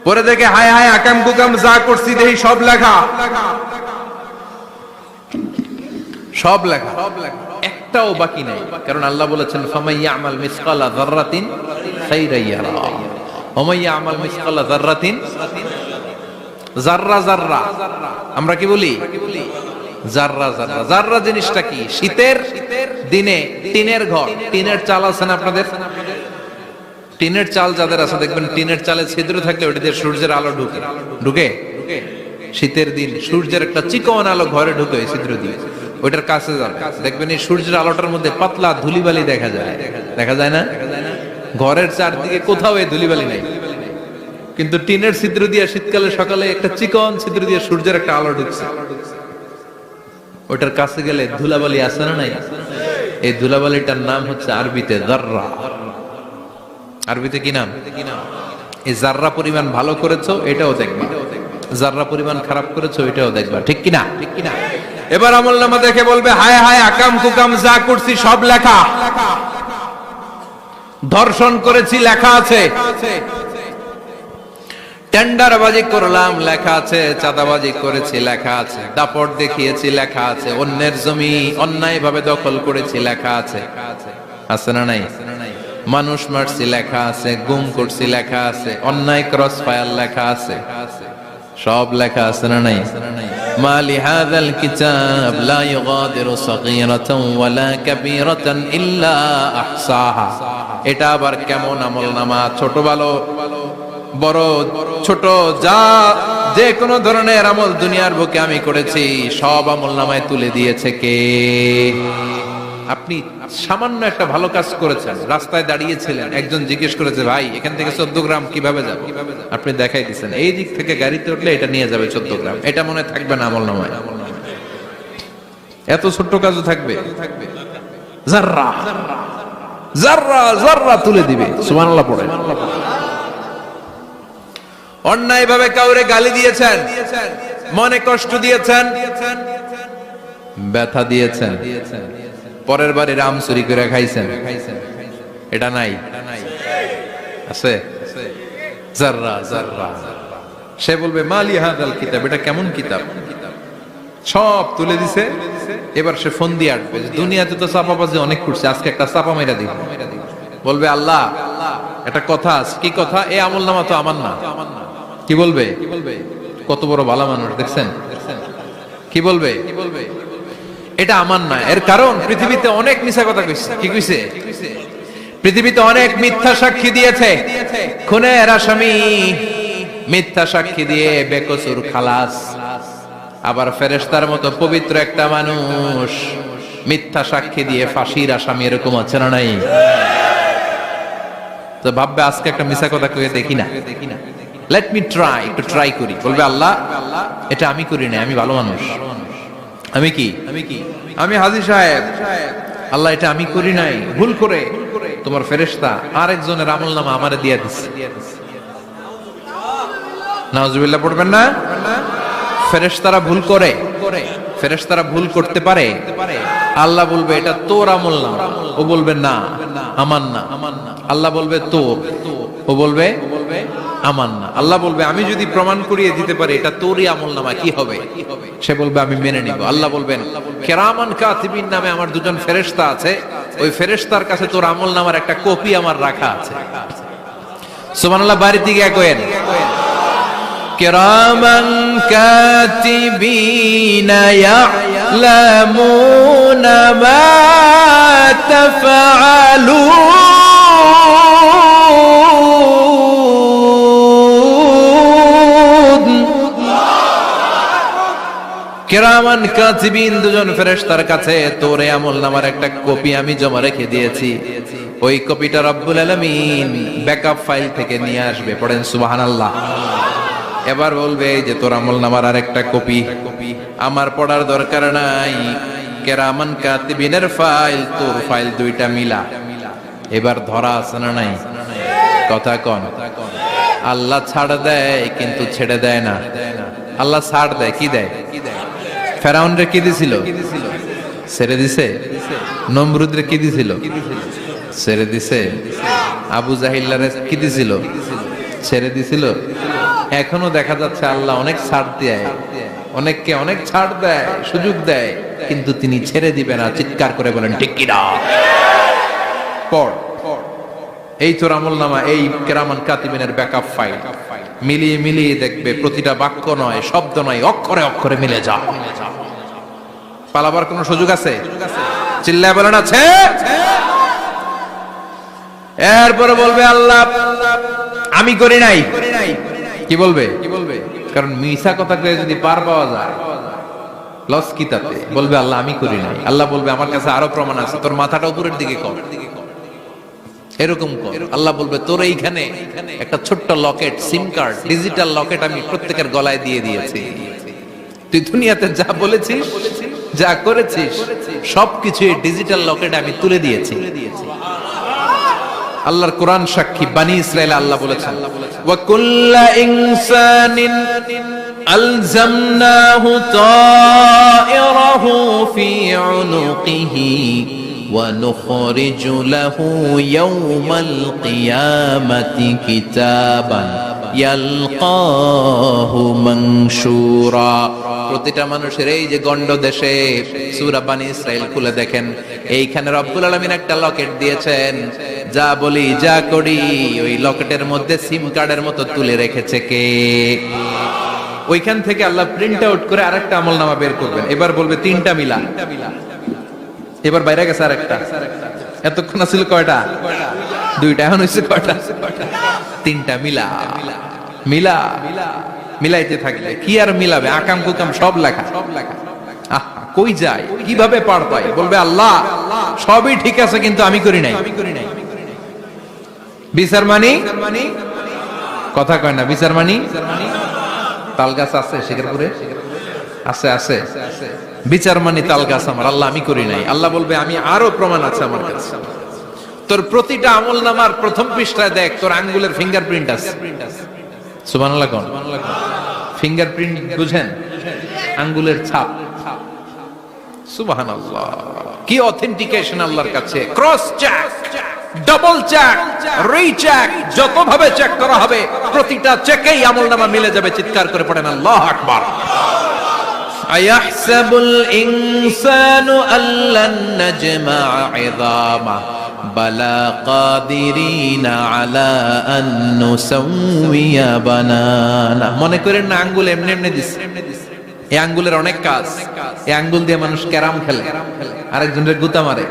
পরে দেখে হায় হায় আকাম কুকাম যা করছি দেখি সব লেখা, সব লেখা, একটাও বাকি নাই। কারণ আল্লাহ বলেছেন ফামাইয়া আমাল মিসকালা যাররাতিন খাইরান ইয়ারা ওয়া মাইয়া আমাল মিসকালা যাররাতিন, যাররা যাররা আমরা কি বলি? যাররা যাররা। যাররা জিনিসটা কি? শীতের দিনে টিনের ঘর, টিনের চাল আছে না আপনাদের? টিনের চাল যাদের আছে দেখবেন টিনের চালে ছিদ্র থাকলে ওটা দিয়ে সূর্যের আলো ঢুকে। ঢুকে? শীতের দিন সূর্যের একটা চিকন আলো ঘরে ঢুকে ছিদ্র দিয়ে, ওইটার কাছে যাবে, দেখবেন এই সূর্যের আলোটার মধ্যে পাতলা ধুলিবালি দেখা যায়। দেখা যায় না? ঘরের চারদিকে কোথাও এই ধুলিবালি নাই, কিন্তু টিনের ছিদ্র দিয়ে শীতকালে সকালে একটা চিকন ছিদ্র দিয়ে সূর্যের একটা আলো ঢুকছে। ওটার কাছে গেলে ধুলাবালি আছে না নাই? এই ধুলাবালিটার নাম হচ্ছে আরবিতে যাররা। আরবিতে কি নাম? এই যাররা পরিমাণ ভালো করেছো এটাও দেখবা, যাররা পরিমাণ খারাপ করেছো এটাও দেখবা। ঠিক কিনা? ঠিক কিনা? এবার আমলনামা দেখে বলবে হায় হায় আকাম কুকাম যা করছি সব লেখা। ধর্ষণ করেছি লেখা আছে, টেন্ডারবাজি করলাম লেখা আছে, চাঁদাবাজি করেছি লেখা আছে, দাপট দেখিয়েছি লেখা আছে, অন্যের জমি অন্যায় ভাবে দখল করেছি লেখা আছে। আছে না নাই? মানুষ মারছি লেখা আছে, গুম করছি লেখা আছে, অন্যায় ক্রস ফায়ার লেখা আছে, সব লেখা আছে না নাই? মালি হাযাল কিতাব লা ইউগাদিরু সাগীরাতান ওয়ালা কাবীরাতান ইল্লা আহসাহা। এটা আবার কেমন আমলনামা? ছোট ভালো বড় ছোট যা যে কোনো ধরনের আমল দুনিয়ার বুকে আমি করেছি সব আমলনামায় তুলে দিয়েছে কে? আপনি সামান্য একটা ভালো কাজ করেছেন, রাস্তায় দাঁড়িয়েছিলেন, একজন জিজ্ঞেস করেছে ভাই এখান থেকে 14 গ্রাম কিভাবে যাবে, আপনি দেখাই দিচ্ছেন এই দিক থেকে গাড়িতে উঠলে এটা নিয়ে যাবে 14 গ্রাম, এটা মনে থাকবে না আমলনামায়? এত ছোট্ট কাজও থাকবে? যাররা যাররা যাররা তুলে দিবে। সুবহানাল্লাহ পড়ে। অন্যায় ভাবে কাউরে গালি দিয়েছেন, মনে কষ্ট দিয়েছেন, ব্যথা দিয়েছেন, পরের বারে রাম চুরি করে খাইছেন, এটা নাই? আছে? যাররা যাররা। সে বলবে মালি হাযাল কিতাব, এটা কেমন কিতাব? সব তুলে দিছে। এবার সে ফোন দিয়ে আসবে, দুনিয়াতে তো চাপাবাজি অনেক করছে, আজকে একটা চাপা মেরা দিব। বলবে আল্লাহ একটা কথা আছে, কি কথা? এই আমল নামা তো আমার না। কি বলবে? কত বড় ভালো মানুষ দেখছেন? কি বলবে? এটা আমার না। এর কারণ পৃথিবীতে অনেক মিথ্যা কথা কইছে। কি কইছে? পৃথিবীতে অনেক মিথ্যা সাক্ষী দিয়েছে, খুনের আসামি মিথ্যা সাক্ষী দিয়ে বেকসুর খালাস। আবার ফেরেশতার মতো পবিত্র একটা মানুষ মিথ্যা সাক্ষী দিয়ে ফাঁসির আসামি, এরকম আছে না নাই? তো ভাববে আজকে একটা মিথ্যা কথা কয়ে দেখি না, লেট মি ট্রাই, একটু ট্রাই করি। বলবে আল্লাহ এটা আমি করি না, আমি ভালো মানুষ। আমি কি? আমি হাজী সাহেব। আল্লাহ এটা আমি করি নাই, ভুল করে তোমার ফেরেশতা আরেকজনের আমল নামা আমারে দিয়ে দিচ্ছে। নাউজুবিল্লাহ পড়বেন না? ফেরেশতারা ভুল করে, ফেরেশতারা ভুল করতে পারে। আল্লাহ বলবে এটা তোর আমল নামা, ও বলবে না আমার না। আল্লাহ বলবে তোর, ও বলবে আমার না। আল্লাহ বলবে আমি যদি প্রমাণ করিয়ে দিতে পারি এটা তোরই আমল নামা, কি হবে? সে বলবে আমি মেনে নিব। আল্লাহ বলবেন কিরামান কাতিবিন নামে আমার দুজন ফেরেশতা আছে, ওই ফেরেশতার কাছে তোর আমল নামার একটা কপি আমার রাখা আছে। সুবহানাল্লাহ। বাড়ির দিকে কইেন কিরামান কাতিবিনা ইয়ালামুনা মা তাফআলুন। কিরামান কাতিবিন দুজন ফেরেশতার কাছে তোর আমল নামার একটা কপি আমি জমা রেখে দিয়েছি। ওই কপিটা রব্বুল আলামিন ব্যাকআপ ফাইল থেকে নিয়ে আসবে। পড়েন সুবহানাল্লাহ। এবার বলবে এই যে তোর আমল নামার আরেকটা কপি আমার পড়ার দরকার নাই, কিরামান কাতিবিনের ফাইল তোর ফাইল দুইটা মিলা। এবার ধরা আছে না নাই? কথা কোন? আল্লাহ ছাড় দেয় কিন্তু ছেড়ে দেয় না। আল্লাহ ছাড় দেয়, কি দেয়? ফেরাউনরে কি দিছিল? ছেড়ে দিছে। নমরুদরে কি দিছিল? ছেড়ে দিছে। আবু জাহিল্লারে কি দিছিল? ছেড়ে দিছিল। এখনো দেখা যাচ্ছে আল্লাহ অনেক ছাড় দেয়, অনেককে অনেক ছাড় দেয়, সুযোগ দেয়, কিন্তু তিনি ছেড়ে দিবে না। চিৎকার করে বলেন ঠিক কি না? পড় এই তোর আমল নামা, এই কিরামান কাতিবিনের ব্যাকআপ ফাইল মিলিয়ে মিলিয়ে দেখবে প্রতিটা বাক্য নয়, শব্দ নয়, অক্ষরে অক্ষরে মিলে যা। পালাবার কোন সুযোগ আছে? চিল্লায় বলেন আছে। এরপরে বলবে আল্লাহ আমি করি নাই। কি বলবে? কারণ মিছা কথা কয়ে যদি পার পাওয়া যায় লস কি তাতে? বলবে আল্লাহ আমি করি নাই। আল্লাহ বলবে আমার কাছে আরো প্রমাণ আছে, তোর মাথাটা উপরের দিকে কর, এরকম কর। আল্লাহ বলবে তোর এইখানে একটা ছোট্ট লকেট, সিম কার্ড, ডিজিটাল লকেট আমি প্রত্যেকের গলায় দিয়ে দিয়েছি। তুই দুনিয়াতে যা বলেছিস, যা করেছিস, সবকিছু এই ডিজিটাল লকেট আমি তুলে দিয়েছি। আল্লাহর কোরআন সাক্ষী। বানি ইসরাইল আল্লাহ বলেছেন ওয়া কুল্লা ইনসানিন আলজামনাহু তায়রাহু ফি উনুকিহি ওয়া নুখরিজু লাহু ইয়াওমাল কিয়ামাতি কিতাবান ইয়ালকাহু মানশুরা। প্রতিটা মানুষের এই যে গন্ড দেশে সূরা বানি ইসরাইল খুলে দেখেন, এইখানে রব্বুল আলামিন একটা লকেট দিয়েছেন। যা বলি যা করি ওই লকেটের মধ্যে সিম কার্ডের মতো তুলে রেখেছে কে? ওইখান থেকে আল্লাহ প্রিন্ট আউট করে আরেকটা আমলনামা বের করবেন। এবার বলবে তিনটা মিলা। এবার বাইরে গেছে আরেকটা। এতক্ষণ ছিল কয়টা? দুইটা। এখন হইছে কয়টা? তিনটা মিলা। মিলা মিলাইতে থাকলে কি আর মিলাবে? আকাম কুকাম সব লেখা। কই যায়, কিভাবে পার পায়? বলবে আল্লাহ সবই ঠিক আছে কিন্তু আমি করি নাই। বিচার মানি কথা কয় না। বিচার মানি তাল গাছ আছে শিকারপুরে? আছে আছে। বিচার মানি তাল গাছ আমার। আল্লাহ আমি করি নাই। আল্লাহ বলবে আমি আরো প্রমাণ আছে আমার কাছে। তোর প্রতিটা আমল নামার প্রথম পৃষ্ঠায় দেখ তোর আঙ্গুলের ফিঙ্গারপ্রিন্ট আছে। সুবহানাল্লাহ কোন? ফিঙ্গারপ্রিন্ট বুঝেন? আঙ্গুলের ছাপ। সুবহানাল্লাহ, কি অথেন্টিকেশন আল্লাহর কাছে। Cross check, double check, recheck, যত ভাবে চেক করা হবে প্রতিটা চেকেই আমলনামা মিলে যাবে। চিৎকার করে পড়েন আল্লাহু আকবার। আয়াহসাবুল ইনসানু আল্লান নাজমা ইযামা বালা কাদিরিনা আলা আন নুসাউইয়া বানানা। মনে করেন না আঙ্গুল এমনি এমনি দিছে, এই আঙ্গুলের অনেক কাজ। এই আঙ্গুল দিয়ে মানুষ ক্যারাম খেলে, আরেকজনের গুতা মারে।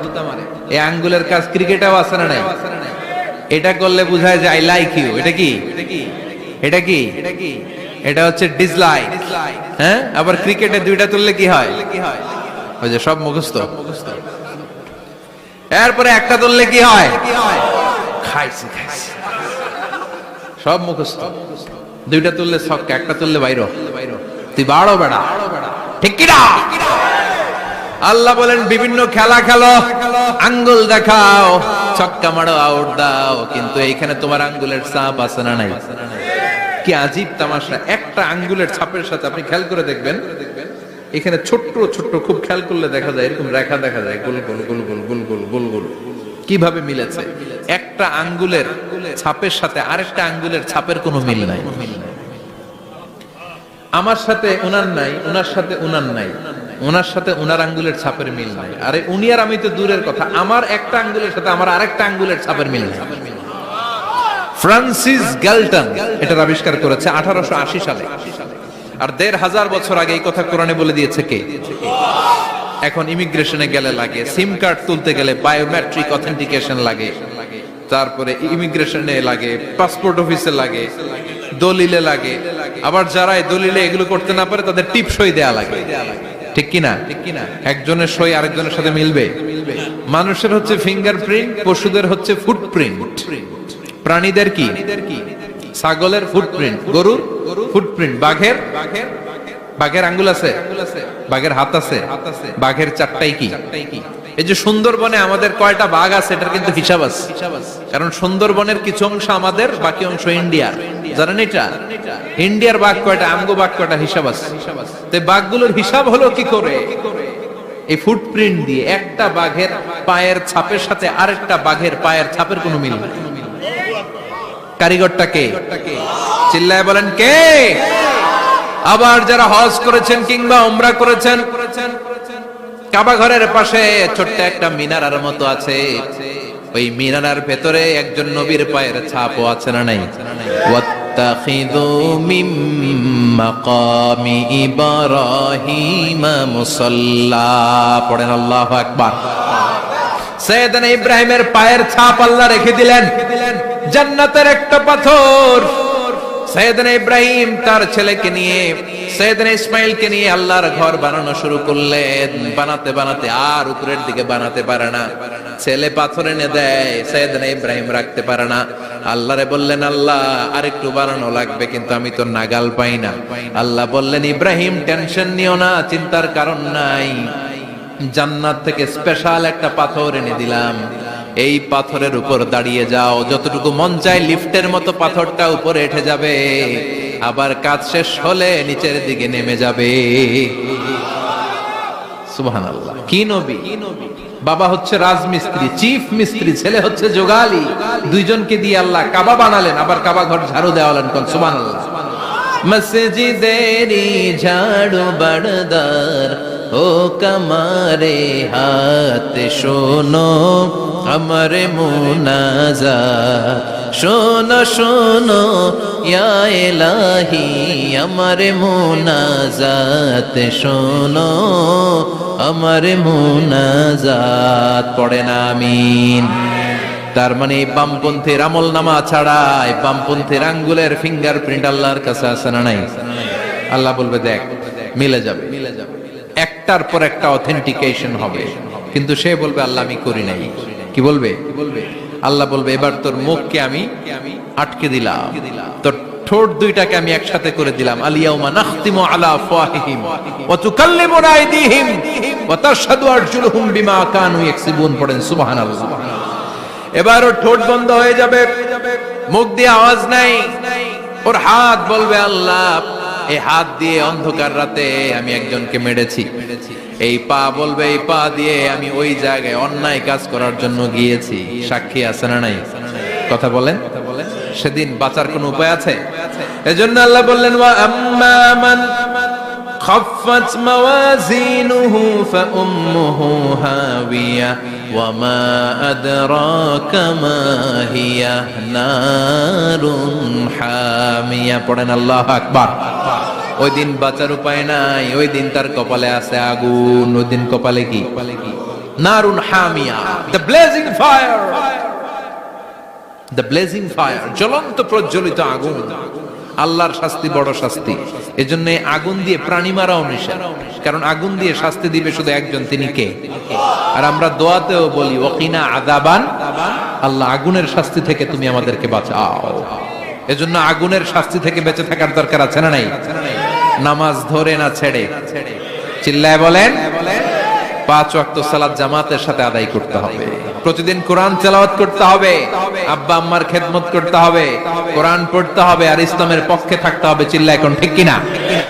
এই আঙ্গুলের কাজ ক্রিকেটেও আছে না নাই? এটা করলে বোঝায় যে আই লাইক ইউ। এটা কি? এটা কি? এটা হচ্ছে ডিসলাইক। হ্যাঁ, আবার ক্রিকেটে দুইটা তুললে কি হয়? ওই যে সব মুখস্থ। এরপরে একটা তুললে কি হয়? খাইছি খাইছি, সব মুখস্থ। দুইটা তুললে ছক্কা, একটা তুললে বাইরো। তুই বাড়ো বেড়া, ঠিক কি না? আল্লাহ বলেন বিভিন্ন খেলা খেলো, আঙ্গুল দেখাও, ছক্কা মারো, আউট দাও, কিন্তু এইখানে তোমার আঙ্গুলের ছাপ আছে না নাই? কি আজীব তামাশা! একটা আঙ্গুলের ছাপের সাথে আপনি খেয়াল করে দেখবেন, এখানে ছোট্ট ছোট্ট খুব খেয়াল করলে দেখা যায় এরকম রেখা দেখা যায়, গোল গোল গোল গোল গোল গোল গোল গোল। কিভাবে মিলেছে? একটা আঙ্গুলের ছাপের সাথে আরেকটা আঙ্গুলের ছাপের কোনো মিল নাই। আমার সাথে উনার নাই, উনার সাথে উনার নাই, উনার সাথে উনার আঙ্গুলের ছাপের মিল নাই। আরে উনি আর আমি তো দূরের কথা, আমার একটা আঙ্গুলের সাথে আমার আরেকটা আঙ্গুলের ছাপের মিল নাই। ফ্রান্সিস গ্যালটন এটার আবিষ্কার করেছে 1880 সালে। আর 1500 বছর আগে এই কথা কোরআনে বলে দিয়েছে কে? এখন ইমিগ্রেশনে গেলে লাগে, সিম কার্ড তুলতে গেলে বায়োমেট্রিক অথেন্টিকেশন লাগে, তারপরে ইমিগ্রেশনে লাগে, পাসপোর্ট অফিসে লাগে, দলিলে লাগে। আবার যারা দলিলে এগুলো করতে না পারে তাদের টিপ সই দেয়া লাগে, ঠিক কিনা? একজনের সই আরেকজনের সাথে মিলবে? মানুষের হচ্ছে ফিঙ্গারপ্রিন্ট, পশুদের হচ্ছে ফুটপ্রিন্ট। প্রাণীদের কি? ছাগলের ফুটপ্রিন্ট, গরুর ফুটপ্রিন্ট, বাঘের আঙ্গুল আছে, বাঘের হাত আছে, বাঘের চারটাই কি? এই যে সুন্দরবনে আমাদের কয়টা বাঘ আছে এটার কিন্তু হিসাব আছে, কারণ সুন্দরবনের কিছু অংশ আমাদের, বাকি অংশ ইন্ডিয়ার। জানেন এটা? ইন্ডিয়ার বাঘ কয়টা, আমগো বাঘ কয়টা, হিসাব আছে। তো বাঘগুলোর হিসাব হলো কি করে? এই ফুটপ্রিন্ট দিয়ে। একটা বাঘের পায়ের ছাপের সাথে আরেকটা বাঘের পায়ের ছাপের কোনো মিল নেই। কারিগরটা কে? চিল্লায় বলেন কে? আবার যারা হজ করেছেন কিংবা উমরা করেছেন, কাবা ঘরের পাশে ছোট্ট একটা মিনারার মতো আছে, ওই মিনারার ভেতরে একজন নবীর পায়ের ছাপও আছে না নাই? ওয়াত্তাখিযু মিম মাকামি ইব্রাহিম মুসাল্লা। পড়েন আল্লাহু আকবার। সাইয়েদনা ইব্রাহিমের পায়ের ছাপ আল্লাহ রেখে দিলেন জান্নাতের একটা পাথর। সাইয়েদনা ইব্রাহিম তার ছেলেকে নিয়ে, সাইয়েদনা ইসমাইলকে নিয়ে আল্লাহর ঘর বানানো শুরু করলেন। বানাতে বানাতে আর উপরের দিকে বানাতে পারে না, ছেলে পাথর এনে দেয়, সাইয়েদনা ইব্রাহিম রাখতে পারে না। আল্লাহরে বললেন, আল্লাহ আরেকটু বানানো লাগবে, কিন্তু আমি তো নাগাল পাই না। আল্লাহ বললেন, ইব্রাহিম টেনশন নিও না, চিন্তার কারণ নাই, জান্নাত থেকে স্পেশাল একটা পাথর এনে দিলাম, এই পাথরের উপর দাঁড়িয়ে যাও, যতটুকু মন চায় লিফটের মতো পাথরটা উপরে উঠে যাবে, আবার কাজ শেষ হলে নিচের দিকে নেমে যাবে। সুবহানাল্লাহ। কি নবী! বাবা হচ্ছে রাজমিস্ত্রি, চিফ মিস্ত্রি, ছেলে হচ্ছে যোগালী। দুইজনকে দিয়ে আল্লাহ কাবা বানালেন, আবার কাবা ঘর ঝাড়ু দেওয়ালেন। কোন সুবহানাল্লাহ। মসজিদেরি ঝাড়ু বারদার ও কমারে হাত, শোনো আমার মুনাজাত, শোনো শোনো ইয়া ইলাহি আমার মুনাজাত, শোনো আমার মুনাজাত। পড়েন আমিন। তার মানে বামপন্থীর আমল নামা ছাড়া বামপন্থীর আঙ্গুলের ফিঙ্গারপ্রিন্ট আল্লাহর কাছে আছে না নাই? আল্লাহ বলবে দেখ মিলে যাবে, একটার পর একটা অথেন্টিকেশন হবে, কিন্তু সে বলবে আল্লাহ আমি করি নাই। কি বলবে? আল্লাহ বলবে এবার তোর মুখকে আমি আটকে দিলাম, তোর ঠোঁট দুইটাকে আমি একসাথে করে দিলাম। আলিয়াউমা নাখতিমু আলা আফওয়াহিহিম ওয়া তুকাল্লিমুনা আইদিহিম ওয়া তাশহাদু আরজুলুহুম বিমা কানু ইয়াকসিবুন। পড়েন সুবহানাল্লাহ। এবার ওর ঠোঁট বন্ধ হয়ে যাবে, মুখ দিয়ে আওয়াজ নাই, ওর হাত বলবে আল্লাহ এই হাত দিয়ে অন্ধকার রাতে আমি একজনকে মেরেছি, এই পা বলবে এই পা দিয়ে আমি ওই জায়গায় অন্যায় কাজ করার জন্য গিয়েছি। সাক্ষী আছে না নাই? কথা বলেন। সেদিন বাঁচার কোন উপায় আছে? এজন্য আল্লাহ বললেন ওয়া আম্মা মান خفت موازينه فأمه هاوية وما أدراك ما هي نار حامية পড়েন আল্লাহু আকবার। ওই দিন বাঁচার উপায় নাই, ওই দিন তার কপালে আছে আগুন। ওই দিন কপালে কি? নারুন হামিয়া, the blazing fire, the blazing fire, জ্বলন্ত প্রজ্বলিত আগুন। আল্লাহর শাস্তি বড় শাস্তি। এজন্য আগুন দিয়ে প্রাণী মারাও নিষেধ, কারণ আগুন দিয়ে শাস্তি দিবে শুধু একজন, তিনি কে? আর আমরা দোয়াতেও বলি ওয়াকিনা আযাবান, আল্লাহ আগুনের শাস্তি থেকে তুমি আমাদেরকে বাঁচাও। এজন্য আগুনের শাস্তি থেকে বেঁচে থাকার দরকার আছে না নাই? নামাজ ধরে না ছেড়ে, চিল্লায় বলেন, 5 ওয়াক্ত সালাত জামাতের সাথে আদায় করতে হবে। প্রতিদিন কোরআন তেলাওয়াত করতে হবে, আব্বা আম্মার খেদমত করতে হবে, কোরআন পড়তে হবে, আর ইসলামের পক্ষে থাকতে হবে। চিল্লায় কোন ঠিক কিনা?